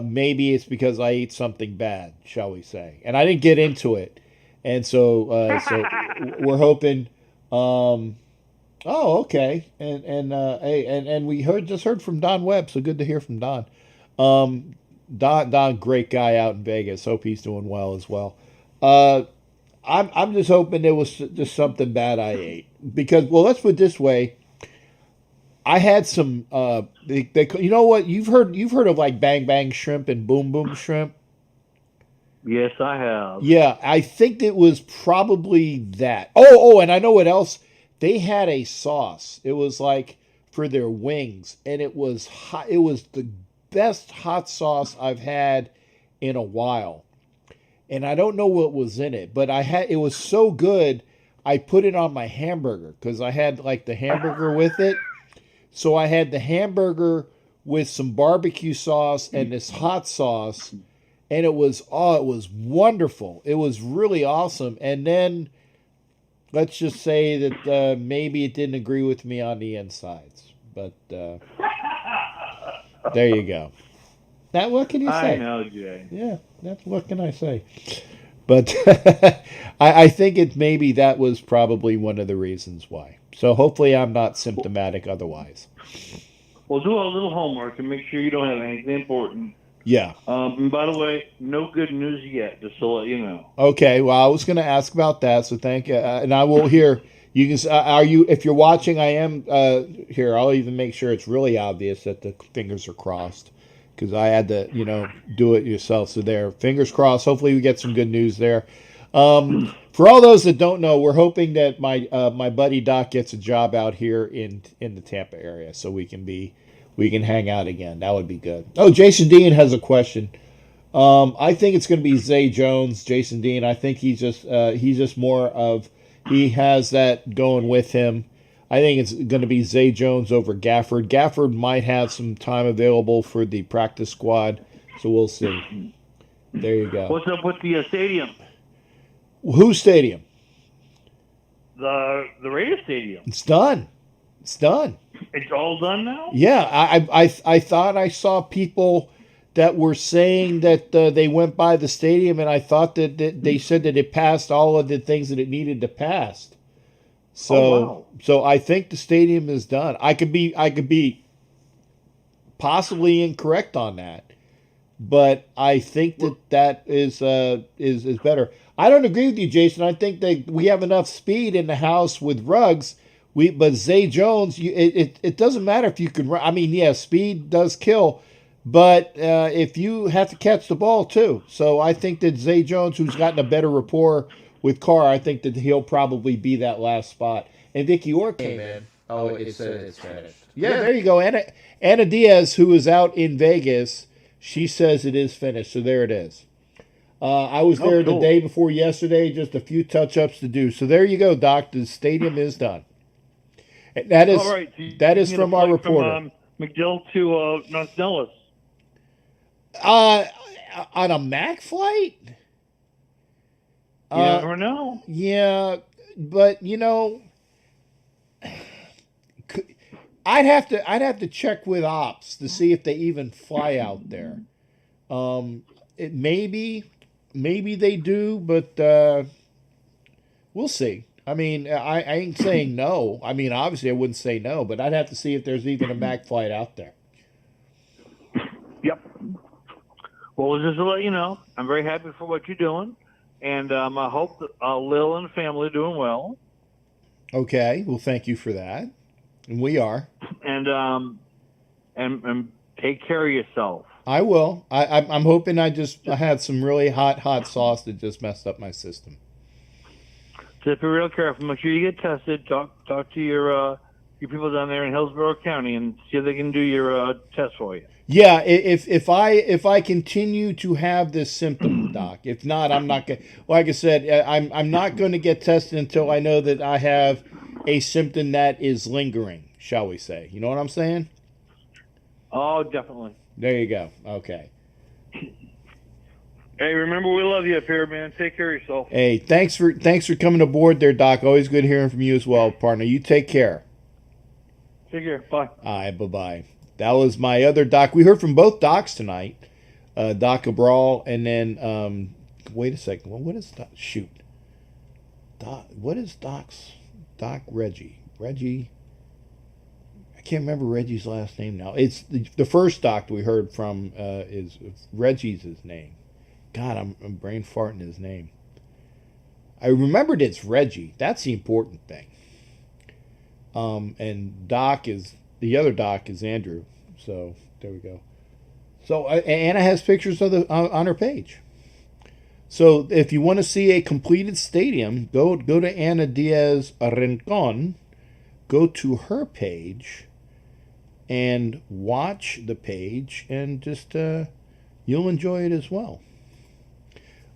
maybe it's because I ate something bad, shall we say? And I didn't get into it, and so we're hoping. Oh, okay, and we just heard from Don Webb, so good to hear from Don. Don, great guy out in Vegas. Hope he's doing well as well. I'm just hoping there was just something bad I ate because, well, let's put it this way. I had some. You know what? You've heard of like Bang Bang Shrimp and Boom Boom Shrimp. Yes, I have. Yeah, I think it was probably that. Oh, and I know what else. They had a sauce. It was like for their wings, and it was hot. It was the best hot sauce I've had in a while. And I don't know what was in it, but it was so good, I put it on my hamburger because I had like the hamburger with it. So I had the hamburger with some barbecue sauce and this hot sauce, and it was wonderful. It was really awesome. And then let's just say that maybe it didn't agree with me on the insides, but there you go. Now, what can you say? I know, Jay. Yeah, what can I say? But I think maybe that was probably one of the reasons why. So hopefully I'm not symptomatic otherwise. Well, do a little homework and make sure you don't have anything important. Yeah. And by the way, no good news yet, just to let you know. Okay. Well, I was going to ask about that, so thank you. And I will hear. You can. Are you? If you're watching, I am here. I'll even make sure it's really obvious that the fingers are crossed because I had to, do it yourself. So there, fingers crossed. Hopefully, we get some good news there. For all those that don't know, we're hoping that my buddy Doc gets a job out here in the Tampa area, so we can hang out again. That would be good. Oh, Jason Dean has a question. I think it's going to be Zay Jones, Jason Dean. I think he's just more of he has that going with him. I think it's going to be Zay Jones over Gafford. Gafford might have some time available for the practice squad, so we'll see. There you go. What's up with the stadium? Whose stadium? The Raiders stadium. It's done. It's done. It's all done now? Yeah, I thought I saw people that were saying that they went by the stadium, and I thought that they said that it passed all of the things that it needed to pass. So, So I think the stadium is done. I could be possibly incorrect on that, but I think that is better. I don't agree with you, Jason. I think that we have enough speed in the house with Ruggs. But Zay Jones, it doesn't matter if you can run. I mean, yeah, speed does kill, but if you have to catch the ball too. So I think that Zay Jones, who's gotten a better rapport with Carr, I think that he'll probably be that last spot. And Vicky Orr came in. Oh, it said it's finished. Yeah, there you go. Anna Diaz, who is out in Vegas, she says it is finished. So there it is. I was there the day before yesterday, just a few touch-ups to do. So there you go, Doc. The stadium is done. That is right. So that is from our reporter. From McGill to North Dallas. On a Mac flight? You never know. Yeah, but I'd have to check with ops to see if they even fly out there. It maybe they do, but we'll see. I mean, I ain't saying no. I mean, obviously I wouldn't say no, but I'd have to see if there's even a Mac flight out there. Yep. Well, just to let you know, I'm very happy for what you're doing, and I hope that Lil and the family are doing well. Okay. Well, thank you for that, and we are. And take care of yourself. I will. I'm hoping I had some really hot sauce that just messed up my system. Just be real careful. Make sure you get tested. Talk to your people down there in Hillsborough County and see if they can do your test for you. Yeah, if I continue to have this symptom, Doc. If not, I'm not going. Like I said, I'm not going to get tested until I know that I have a symptom that is lingering, shall we say? You know what I'm saying? Oh, definitely. There you go. Okay. Hey, remember we love you up here, man. Take care of yourself. Hey, thanks for coming aboard there, Doc. Always good hearing from you as well, partner. You take care. Take care. Bye. All right, bye-bye. That was my other Doc. We heard from both Docs tonight. Doc Cabral, and then, wait a second. Well, what is Doc? Shoot. What is Doc's? Doc Reggie. Reggie. I can't remember Reggie's last name now. It's the first Doc we heard from is Reggie's his name. God, I'm brain farting his name. I remembered it's Reggie. That's the important thing. And the other Doc is Andrew. So there we go. So Anna has pictures of on her page. So if you want to see a completed stadium, go to Anna Diaz Rincon, go to her page, and watch the page, and just you'll enjoy it as well.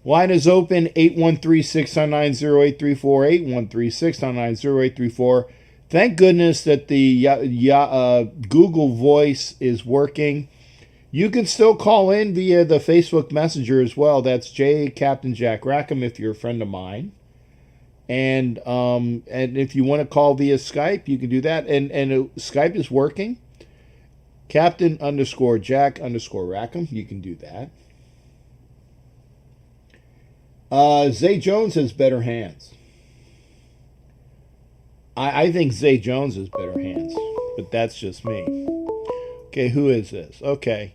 Line is open, 813-699-0834, 813-699-0834. Thank goodness that the Google Voice is working. You can still call in via the Facebook Messenger as well. That's Captain Jack Rackham if you're a friend of mine. And if you want to call via Skype, you can do that. And Skype is working. Captain_Jack_Rackham. You can do that. Zay Jones has better hands. I think Zay Jones has better hands, but that's just me. Okay, who is this? Okay.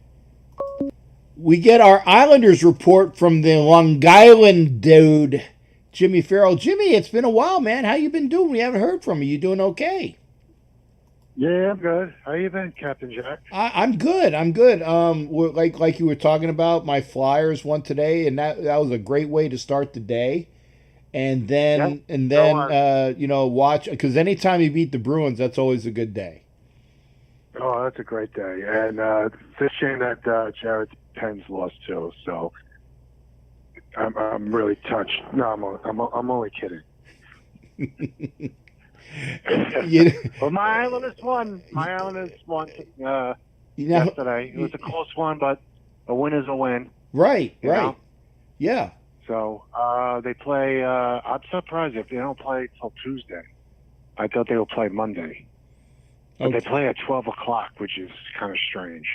We get our Islanders report from the Long Island dude, Jimmy Farrell. Jimmy, it's been a while, man. How you been doing? We haven't heard from you. You doing okay? Yeah, I'm good. How you been, Captain Jack? I'm good. I'm good. Like you were talking about, my Flyers won today, and that was a great way to start the day. And then watch, because anytime you beat the Bruins, that's always a good day. Oh, that's a great day, and it's a shame that Jared Penn's lost too. So I'm really touched. No, I'm only kidding. Well, my Islanders won. Yesterday. It was a close one, but a win is a win. Right. You know? Yeah. So they play. I'm surprised if they don't play till Tuesday. I thought they would play Monday, but they play at 12 o'clock, which is kind of strange.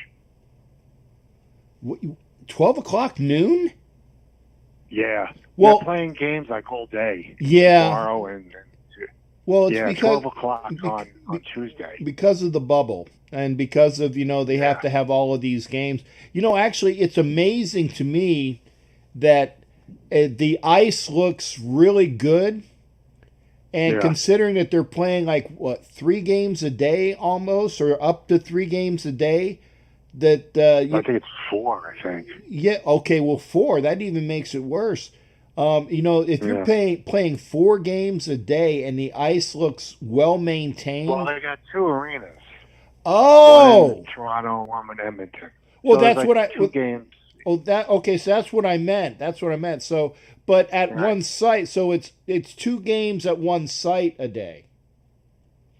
12 o'clock noon? Yeah. Well, they're playing games like all day. Yeah. Tomorrow and well, it's because 12 o'clock on Tuesday. Because of the bubble, and because of they have to have all of these games. Actually, it's amazing to me that the ice looks really good, And considering that they're playing like what 3 games a day almost, or up to 3 games a day, that I think it's 4. I think. yeah, okay, well 4 that even makes it worse. If you're playing 4 games a day and the ice looks well maintained. Well, they got 2 arenas. Oh, one in Toronto, one in Edmonton. Well, so that's like what I. 2 games. Oh, that okay. So that's what I meant. That's what I meant. So, but at one site, so it's 2 games at one site a day.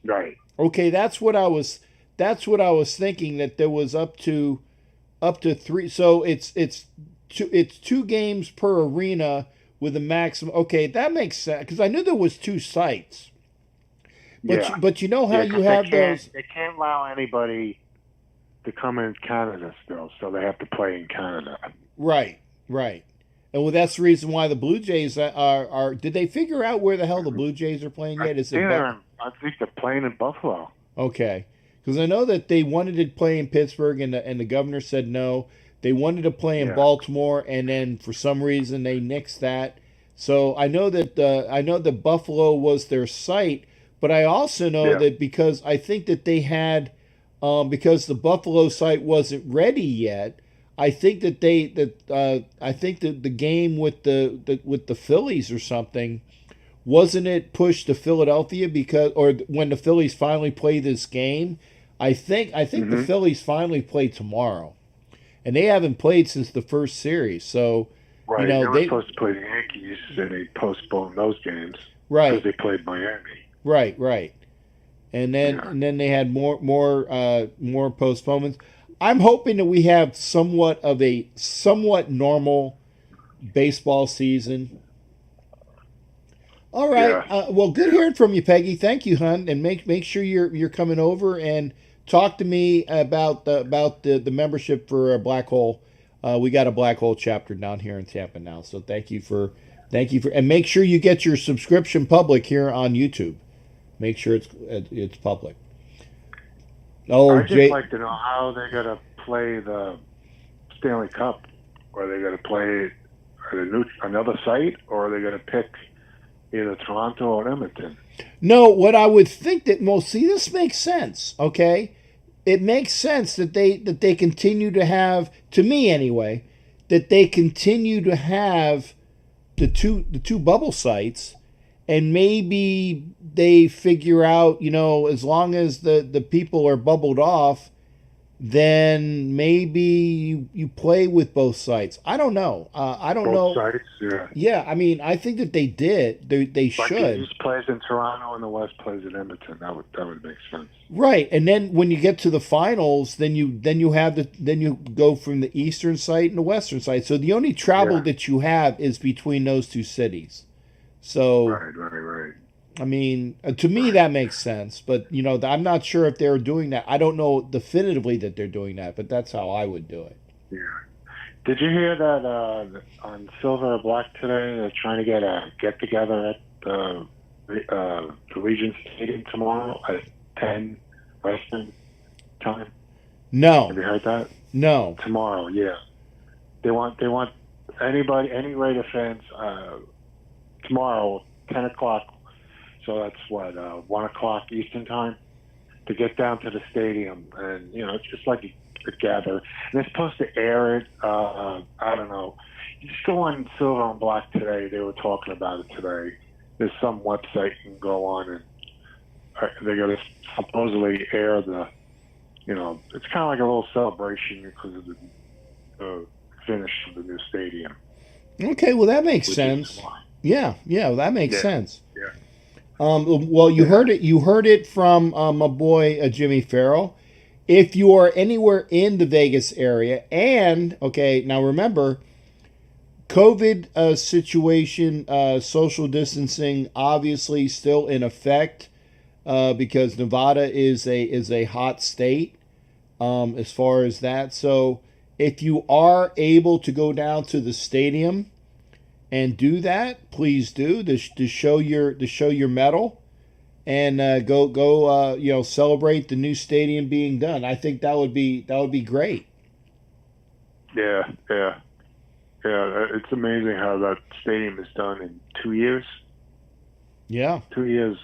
Right. Okay, that's what I was thinking, that there was up to 3. So it's 2 games per arena with a maximum. Okay, that makes sense, because I knew there was 2 sites. But you know how you have those. They can't allow anybody to come in Canada still, so they have to play in Canada. Right. And well, that's the reason why the Blue Jays are. Did they figure out where the hell the Blue Jays are playing yet? I think they're playing in Buffalo. Okay, because I know that they wanted to play in Pittsburgh, and the governor said no. They wanted to play in Baltimore, and then for some reason they nixed that. So I know that Buffalo was their site, but I also know that because I think that they had, because the Buffalo site wasn't ready yet. I think that the game with the Phillies or something, wasn't it pushed to Philadelphia or when the Phillies finally play this game? I think the Phillies finally play tomorrow, and they haven't played since the first series. So they were supposed to play the Yankees, and they postponed those games because they played Miami. Right. And then they had more postponements. I'm hoping that we have somewhat normal baseball season. All right. Well, good hearing from you, Peggy. Thank you, hon. And make sure you're coming over and talk to me about the membership for Black Hole. We got a Black Hole chapter down here in Tampa now. So thank you for and make sure you get your subscription public here on YouTube. Make sure it's public. I'd just like to know how they're going to play the Stanley Cup. Are they going to play another site, or are they going to pick either Toronto or Edmonton? No, what I would think this makes sense, okay? It makes sense that they continue to have, to me anyway, that they continue to have the two bubble sites. And maybe they figure out, as long as the people are bubbled off, then maybe you play with both sites. I don't know. I don't know. Both sites, yeah. Yeah, I mean, I think that they did. They should. The East plays in Toronto and the West plays in Edmonton. That would make sense. Right, and then when you get to the finals, then you go from the eastern site and the western site. So the only travel that you have is between those 2 cities. So, right. I mean, to me that makes sense, but I'm not sure if they're doing that. I don't know definitively that they're doing that, but that's how I would do it. Yeah. Did you hear that on Silver or Black today? They're trying to get a get together at the Regent Stadium tomorrow at 10 Western time. No. Have you heard that? No. Tomorrow, yeah. They want any Raider fans. Tomorrow, 10 o'clock, so that's 1 o'clock Eastern time, to get down to the stadium. And, it's just like a gather. And they're supposed to air it. I don't know. You just go on Silver and Black today. They were talking about it today. There's some website you can go on, and they're going to supposedly air the, it's kind of like a little celebration because of the finish of the new stadium. Okay, well, that makes sense. Yeah, that makes sense. Yeah. Well, you heard it from my boy Jimmy Farrell. If you are anywhere in the Vegas area, and now remember, COVID situation, social distancing, obviously still in effect, because Nevada is a hot state, as far as that. So if you are able to go down to the stadium and do that, please do, to show your medal, and go celebrate the new stadium being done. I think that would be great. Yeah. It's amazing how that stadium is done in 2 years. Yeah. 2 years.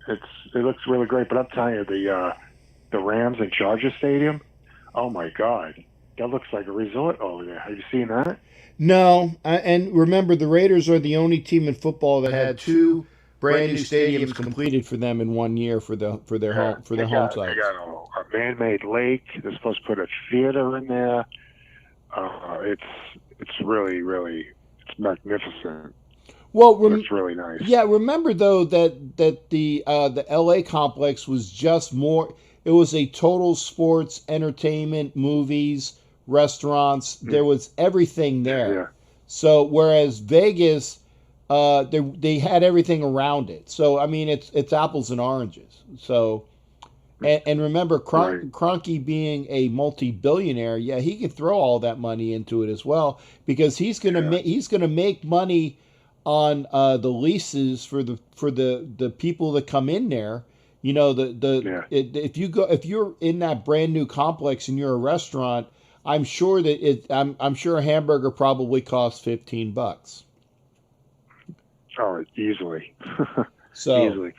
It looks really great. But I'm telling you, the Rams and Chargers Stadium. Oh my God, that looks like a resort over there. Have you seen that? No, and remember, the Raiders are the only team in football that had two brand new stadiums completed for them in 1 year for their home sites. They got a man-made lake. They're supposed to put a theater in there. It's really it's magnificent. Well, it's really nice. Yeah, remember though that the LA complex was just more. It was a total sports, entertainment, movies, restaurants. There was everything there. Yeah. So whereas Vegas, they had everything around it. So I mean, it's apples and oranges. So, and remember, Kroenke being a multi-billionaire, yeah, he could throw all that money into it as well because he's gonna make money on the leases for the people that come in there. You know, if you're in that brand new complex and you're a restaurant, I'm sure that I'm sure a hamburger probably costs $15. Oh, easily. So easily.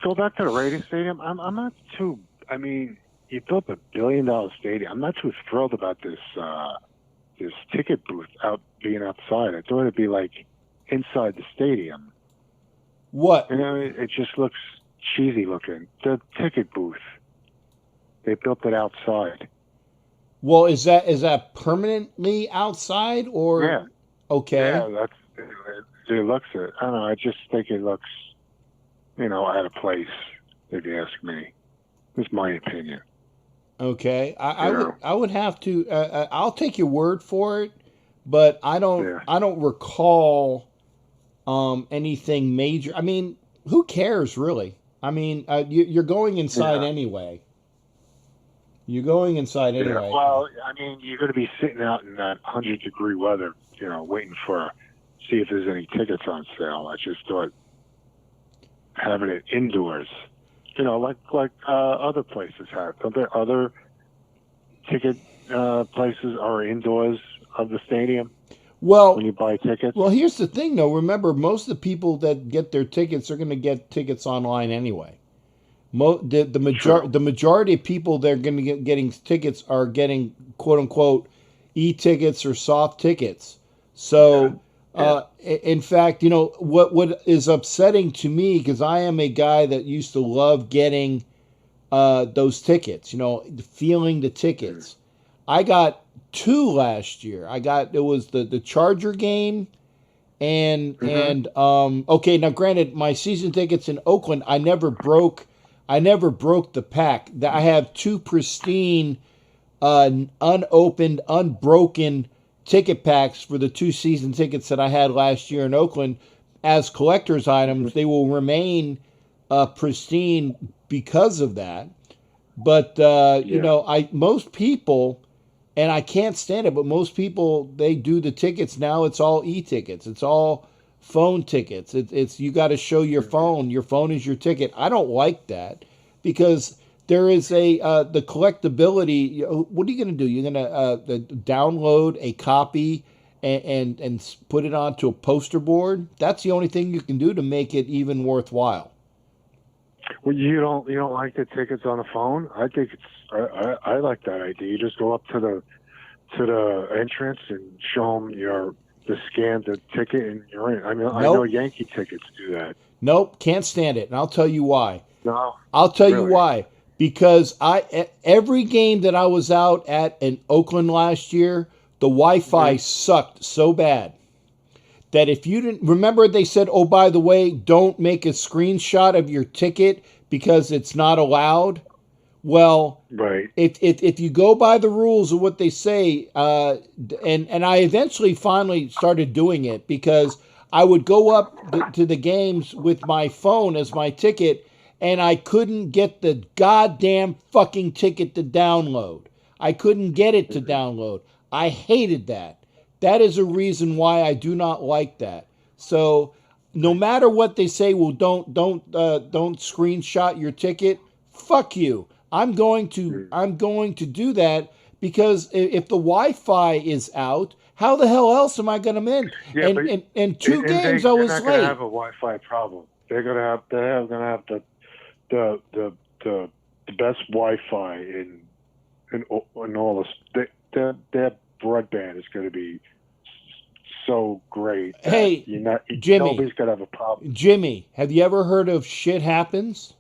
Go back to the Raiders Stadium. I'm not too. I mean, you built $1 billion stadium. I'm not too thrilled about this ticket booth being outside. I thought it'd be like inside the stadium. What? You know, it just looks cheesy looking. The ticket booth. They built it outside. Well, is that permanently outside or? Yeah. Okay. Yeah, it looks it. I don't know. I just think it looks, out of place. If you ask me, it's my opinion. Okay, I would have to. I'll take your word for it, but I don't recall anything major. I mean, who cares really? I mean, you're going inside anyway. You're going inside anyway. Well, I mean, you're going to be sitting out in that 100-degree weather, waiting see if there's any tickets on sale. I just thought having it indoors, like other places have. Are there other ticket places are indoors of the stadium? Well, when you buy tickets. Well, here's the thing, though. Remember, most of the people that get their tickets are going to get tickets online anyway. The majority of people that are going to getting tickets are getting quote unquote e-tickets or soft tickets. So, in fact, what is upsetting to me, because I am a guy that used to love getting those tickets, feeling the tickets. I got 2 last year. It was the Charger game and okay, now granted, my season tickets in Oakland, I never broke the pack. I have 2 pristine, unopened, unbroken ticket packs for the 2 season tickets that I had last year in Oakland as collector's items. They will remain pristine because of that. But most people, and I can't stand it, but most people, they do the tickets now. It's all e-tickets. It's all phone tickets. It's you got to show your phone. Your phone is your ticket. I don't like that because there is the collectability. What are you going to do? You're going to download a copy and put it onto a poster board? That's the only thing you can do to make it even worthwhile. Well, you don't like the tickets on the phone? I think I like that idea. You just go up to the entrance and show them the scan the ticket and you're in. I mean, I know Yankee tickets do that. Nope, can't stand it, and I'll tell you why. No, I'll tell you why. Because every game that I was out at in Oakland last year, the Wi-Fi sucked so bad that if you didn't remember, they said, "Oh, by the way, don't make a screenshot of your ticket because it's not allowed." Well, if you go by the rules of what they say, and I eventually finally started doing it because I would go up to the games with my phone as my ticket, and I couldn't get the goddamn fucking ticket to download. I couldn't get it to download. I hated that. That is a reason why I do not like that. So no matter what they say, well, don't screenshot your ticket. Fuck you. I'm going to do that because if the Wi-Fi is out, How the hell else am I going to win? Yeah, but and two in games Vegas, I they're was not going to late. have a Wi-Fi problem. They're going to have the best Wi-Fi in all this. Their broadband is going to be so great. That Hey, Jimmy, nobody's going to have a problem. Jimmy, have you ever heard of shit happens?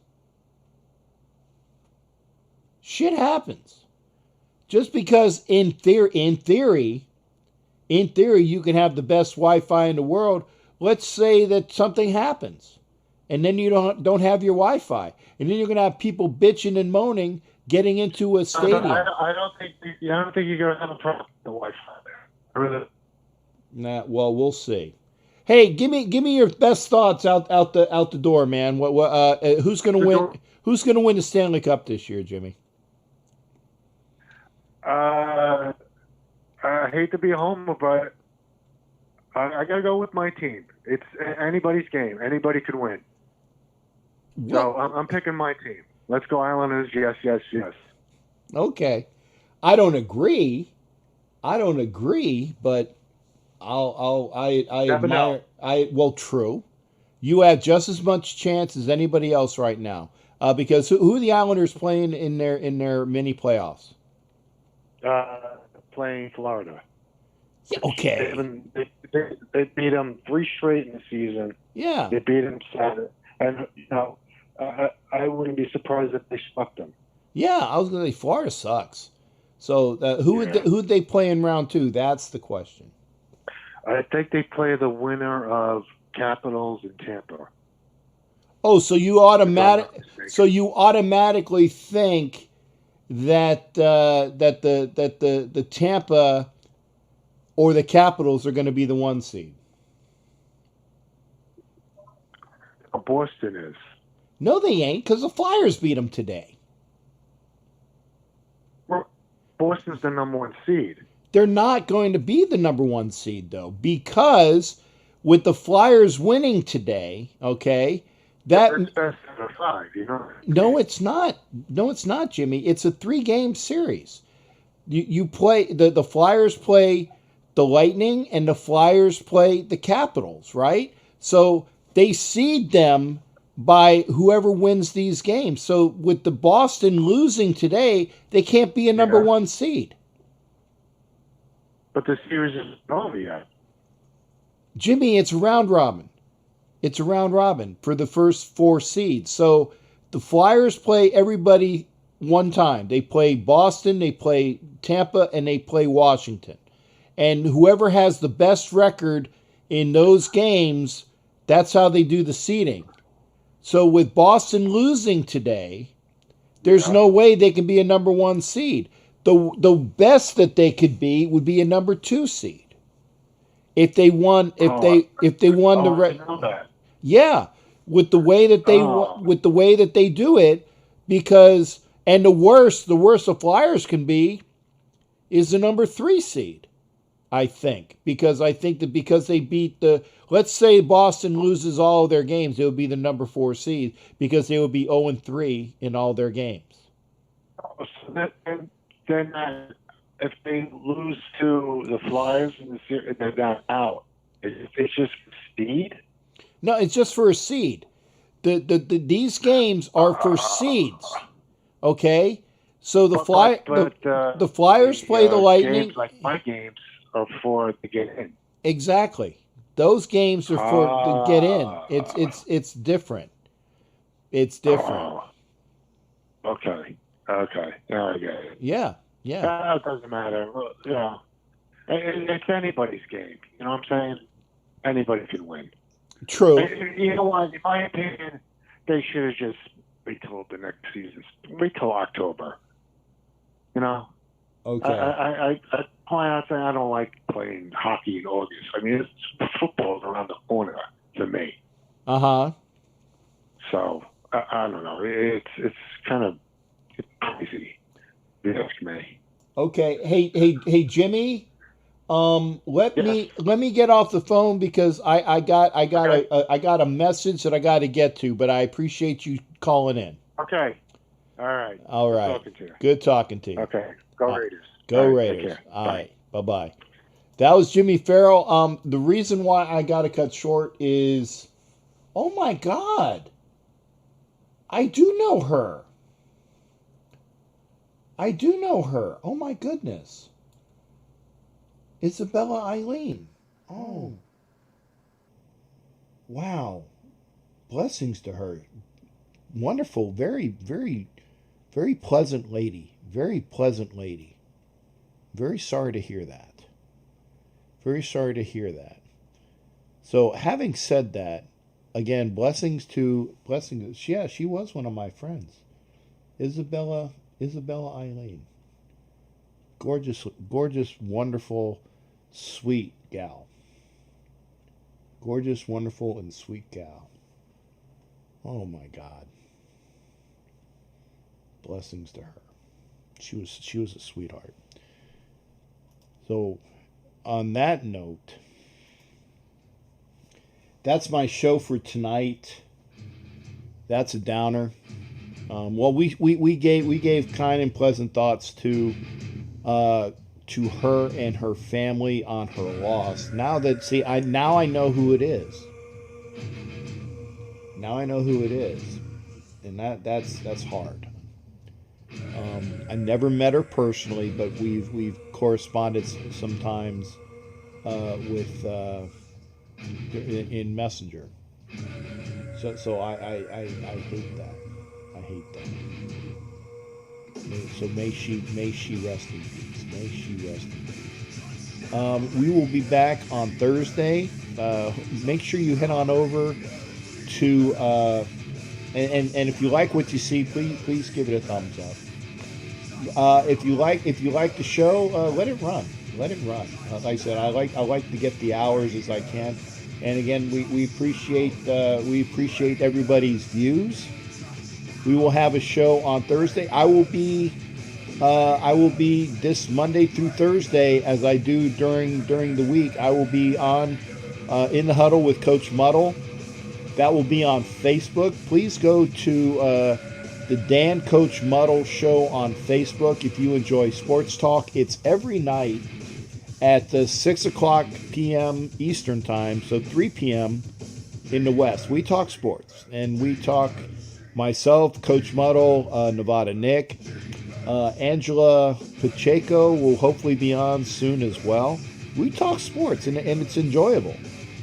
Shit happens. Just because in theory, you can have the best Wi-Fi in the world. Let's say that something happens, and then you don't have your Wi-Fi, and then you're going to have people bitching and moaning getting into a stadium. I don't think you're going to have a problem with the Wi-Fi there. Really. Nah, well, we'll see. Hey, give me your best thoughts out the door, man. Who's going to win? Who's going to win the Stanley Cup this year, Jimmy? I hate to be a homer, but I got to go with my team. It's anybody's game. Anybody could win. So I'm picking my team. Let's go Islanders. Yes, yes, yes. Okay. I don't agree, but I admire. Well, true. You have just as much chance as anybody else right now. Because who are the Islanders playing in their mini playoffs? Playing Florida. Yeah, okay. They beat them 3 straight in the season. Yeah. They beat them 7, and I wouldn't be surprised if they swept them. Yeah, I was going to say Florida sucks. So who'd they play in round 2? That's the question. I think they play the winner of Capitals and Tampa. Oh, so you automatically think that the Tampa or the Capitals are going to be the 1 seed? Boston is. No, they ain't, because the Flyers beat them today. Well, Boston's the number 1 seed. They're not going to be the number 1 seed, though, because with the Flyers winning today, okay, That's best out of 5, you know? No, it's not. No, it's not, Jimmy. It's a 3-game series. You play the Flyers play the Lightning and the Flyers play the Capitals, right? So they seed them by whoever wins these games. So with the Boston losing today, they can't be a number 1 seed. But the series isn't over yet. Jimmy, it's round robin. It's a round robin for the first 4 seeds. So the Flyers play everybody one time. They play Boston, they play Tampa, and they play Washington. And whoever has the best record in those games, that's how they do the seeding. So with Boston losing today, there's no way they can be a number 1 seed. The best that they could be would be a number 2 seed. If they won yeah, with the way that they do it, because the worst the Flyers can be is the number 3 seed. I think because they beat let's say Boston loses all of their games, it would be the number 4 seed because they would be 0-3 in all their games. So then if they lose to the Flyers in the series, they're not out. It's just seed. No, it's just for a seed. These games are for seeds. Okay, so the Flyers play the Lightning. Games like my games are for to get in. Exactly, those games are for to get in. It's different. It's different. Okay. Now I get it. Yeah. That doesn't matter. You know, it's anybody's game. You know what I'm saying? Anybody can win. True. You know what? In my opinion, they should have just wait till the next season. Wait till October. You know? Okay. I point out saying I don't like playing hockey in August. I mean, football's around the corner for me. Uh-huh. So, I don't know. It's kind of crazy. Ask me. Okay. Hey, Jimmy. Let me get off the phone because I got a message that I got to get to, but I appreciate you calling in. Okay. All right. Good talking to you. Okay. Go Raiders. Go Raiders. All right. Bye-bye. That was Jimmy Farrell. The reason why I got to cut short is, oh my God, I do know her. I do know her. Oh my goodness. Isabella Eileen. Oh. Wow. Blessings to her. Wonderful. Very, very, very pleasant lady. Very pleasant lady. Very sorry to hear that. Very sorry to hear that. So, having said that, again, blessings. Yeah, she was one of my friends. Isabella Eileen. Gorgeous, gorgeous, wonderful, sweet gal. Gorgeous, wonderful, and sweet gal. Oh my God. Blessings to her. She was a sweetheart. So, on that note, that's my show for tonight. That's a downer. Well, we gave kind and pleasant thoughts to her and her family on her loss. Now I know who it is. Now I know who it is, and that's hard. I never met her personally, but we've corresponded sometimes with in Messenger. So I hate that. I hate that. So may she rest in peace. May she rest in peace. We will be back on Thursday. Make sure you head on over to and if you like what you see, please give it a thumbs up. If you like the show, let it run. Let it run. Like I said, I like to get the hours as I can. And again, we appreciate everybody's views. We will have a show on Thursday. I will be this Monday through Thursday, as I do during the week. I will be on In the Huddle with Coach Muddle. That will be on Facebook. Please go to the Dan Coach Muddle show on Facebook if you enjoy sports talk. It's every night at 6 o'clock p.m. Eastern Time, so 3 p.m. in the West. We talk sports, and we talk myself, Coach Muddle, Nevada Nick, Angela Pacheco will hopefully be on soon as well. We talk sports, and it's enjoyable.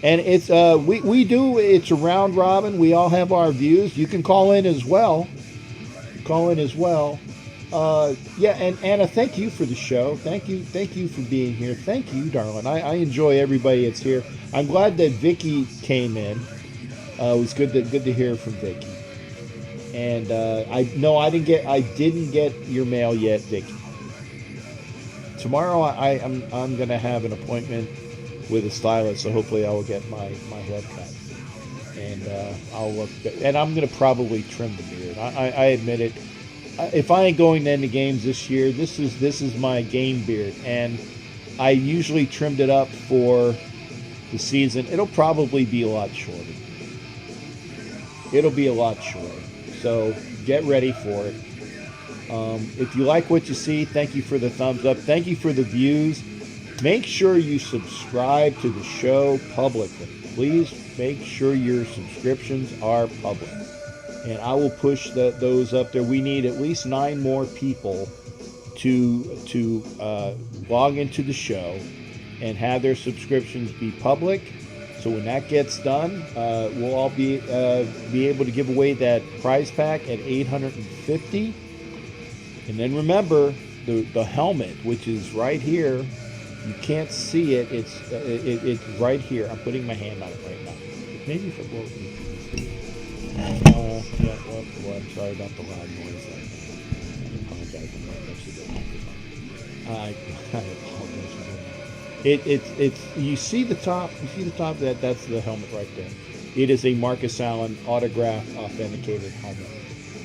And it's it's a round robin. We all have our views. You can call in as well. And Anna, thank you for the show. Thank you for being here. Thank you, darling. I enjoy everybody that's here. I'm glad that Vicky came in. It was good to hear from Vicky. And I didn't get your mail yet, Vicky. Tomorrow I'm gonna have an appointment with a stylist, so hopefully I will get my hair cut, and I'll look. And I'm gonna probably trim the beard. I admit it. If I ain't going to any games this year, this is my game beard, and I usually trimmed it up for the season. It'll probably be a lot shorter. So get ready for it. If you like what you see, thank you for the thumbs up. Thank you for the views. Make sure you subscribe to the show publicly. Please make sure your subscriptions are public. And I will push those up there. We need at least 9 more people to log into the show and have their subscriptions be public. So when that gets done, we'll all be able to give away that prize pack at $850. And then remember the helmet, which is right here. You can't see it. It's right here. I'm putting my hand on it right now. Maybe if it won't. I'm sorry about the loud noise. I apologize. I'm right next to the microphone. I apologize. It's you see the top. You see the top. That's the helmet right there. It is a Marcus Allen autographed, authenticated helmet.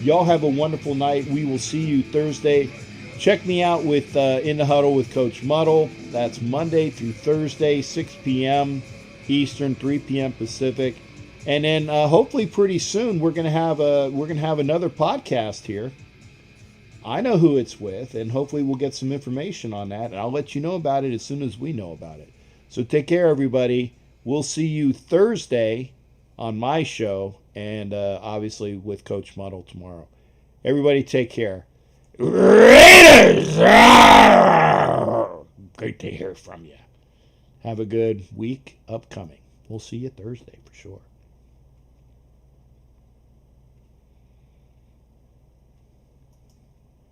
Y'all have a wonderful night. We will see you Thursday. Check me out with In the Huddle with Coach Muddle. That's Monday through Thursday, 6 p.m. Eastern, 3 p.m. Pacific. And then hopefully pretty soon we're gonna have another podcast here. I know who it's with, and hopefully we'll get some information on that, and I'll let you know about it as soon as we know about it. So take care, everybody. We'll see you Thursday on my show and obviously with Coach Muddle tomorrow. Everybody take care. Raiders! Great to hear from you. Have a good week upcoming. We'll see you Thursday for sure.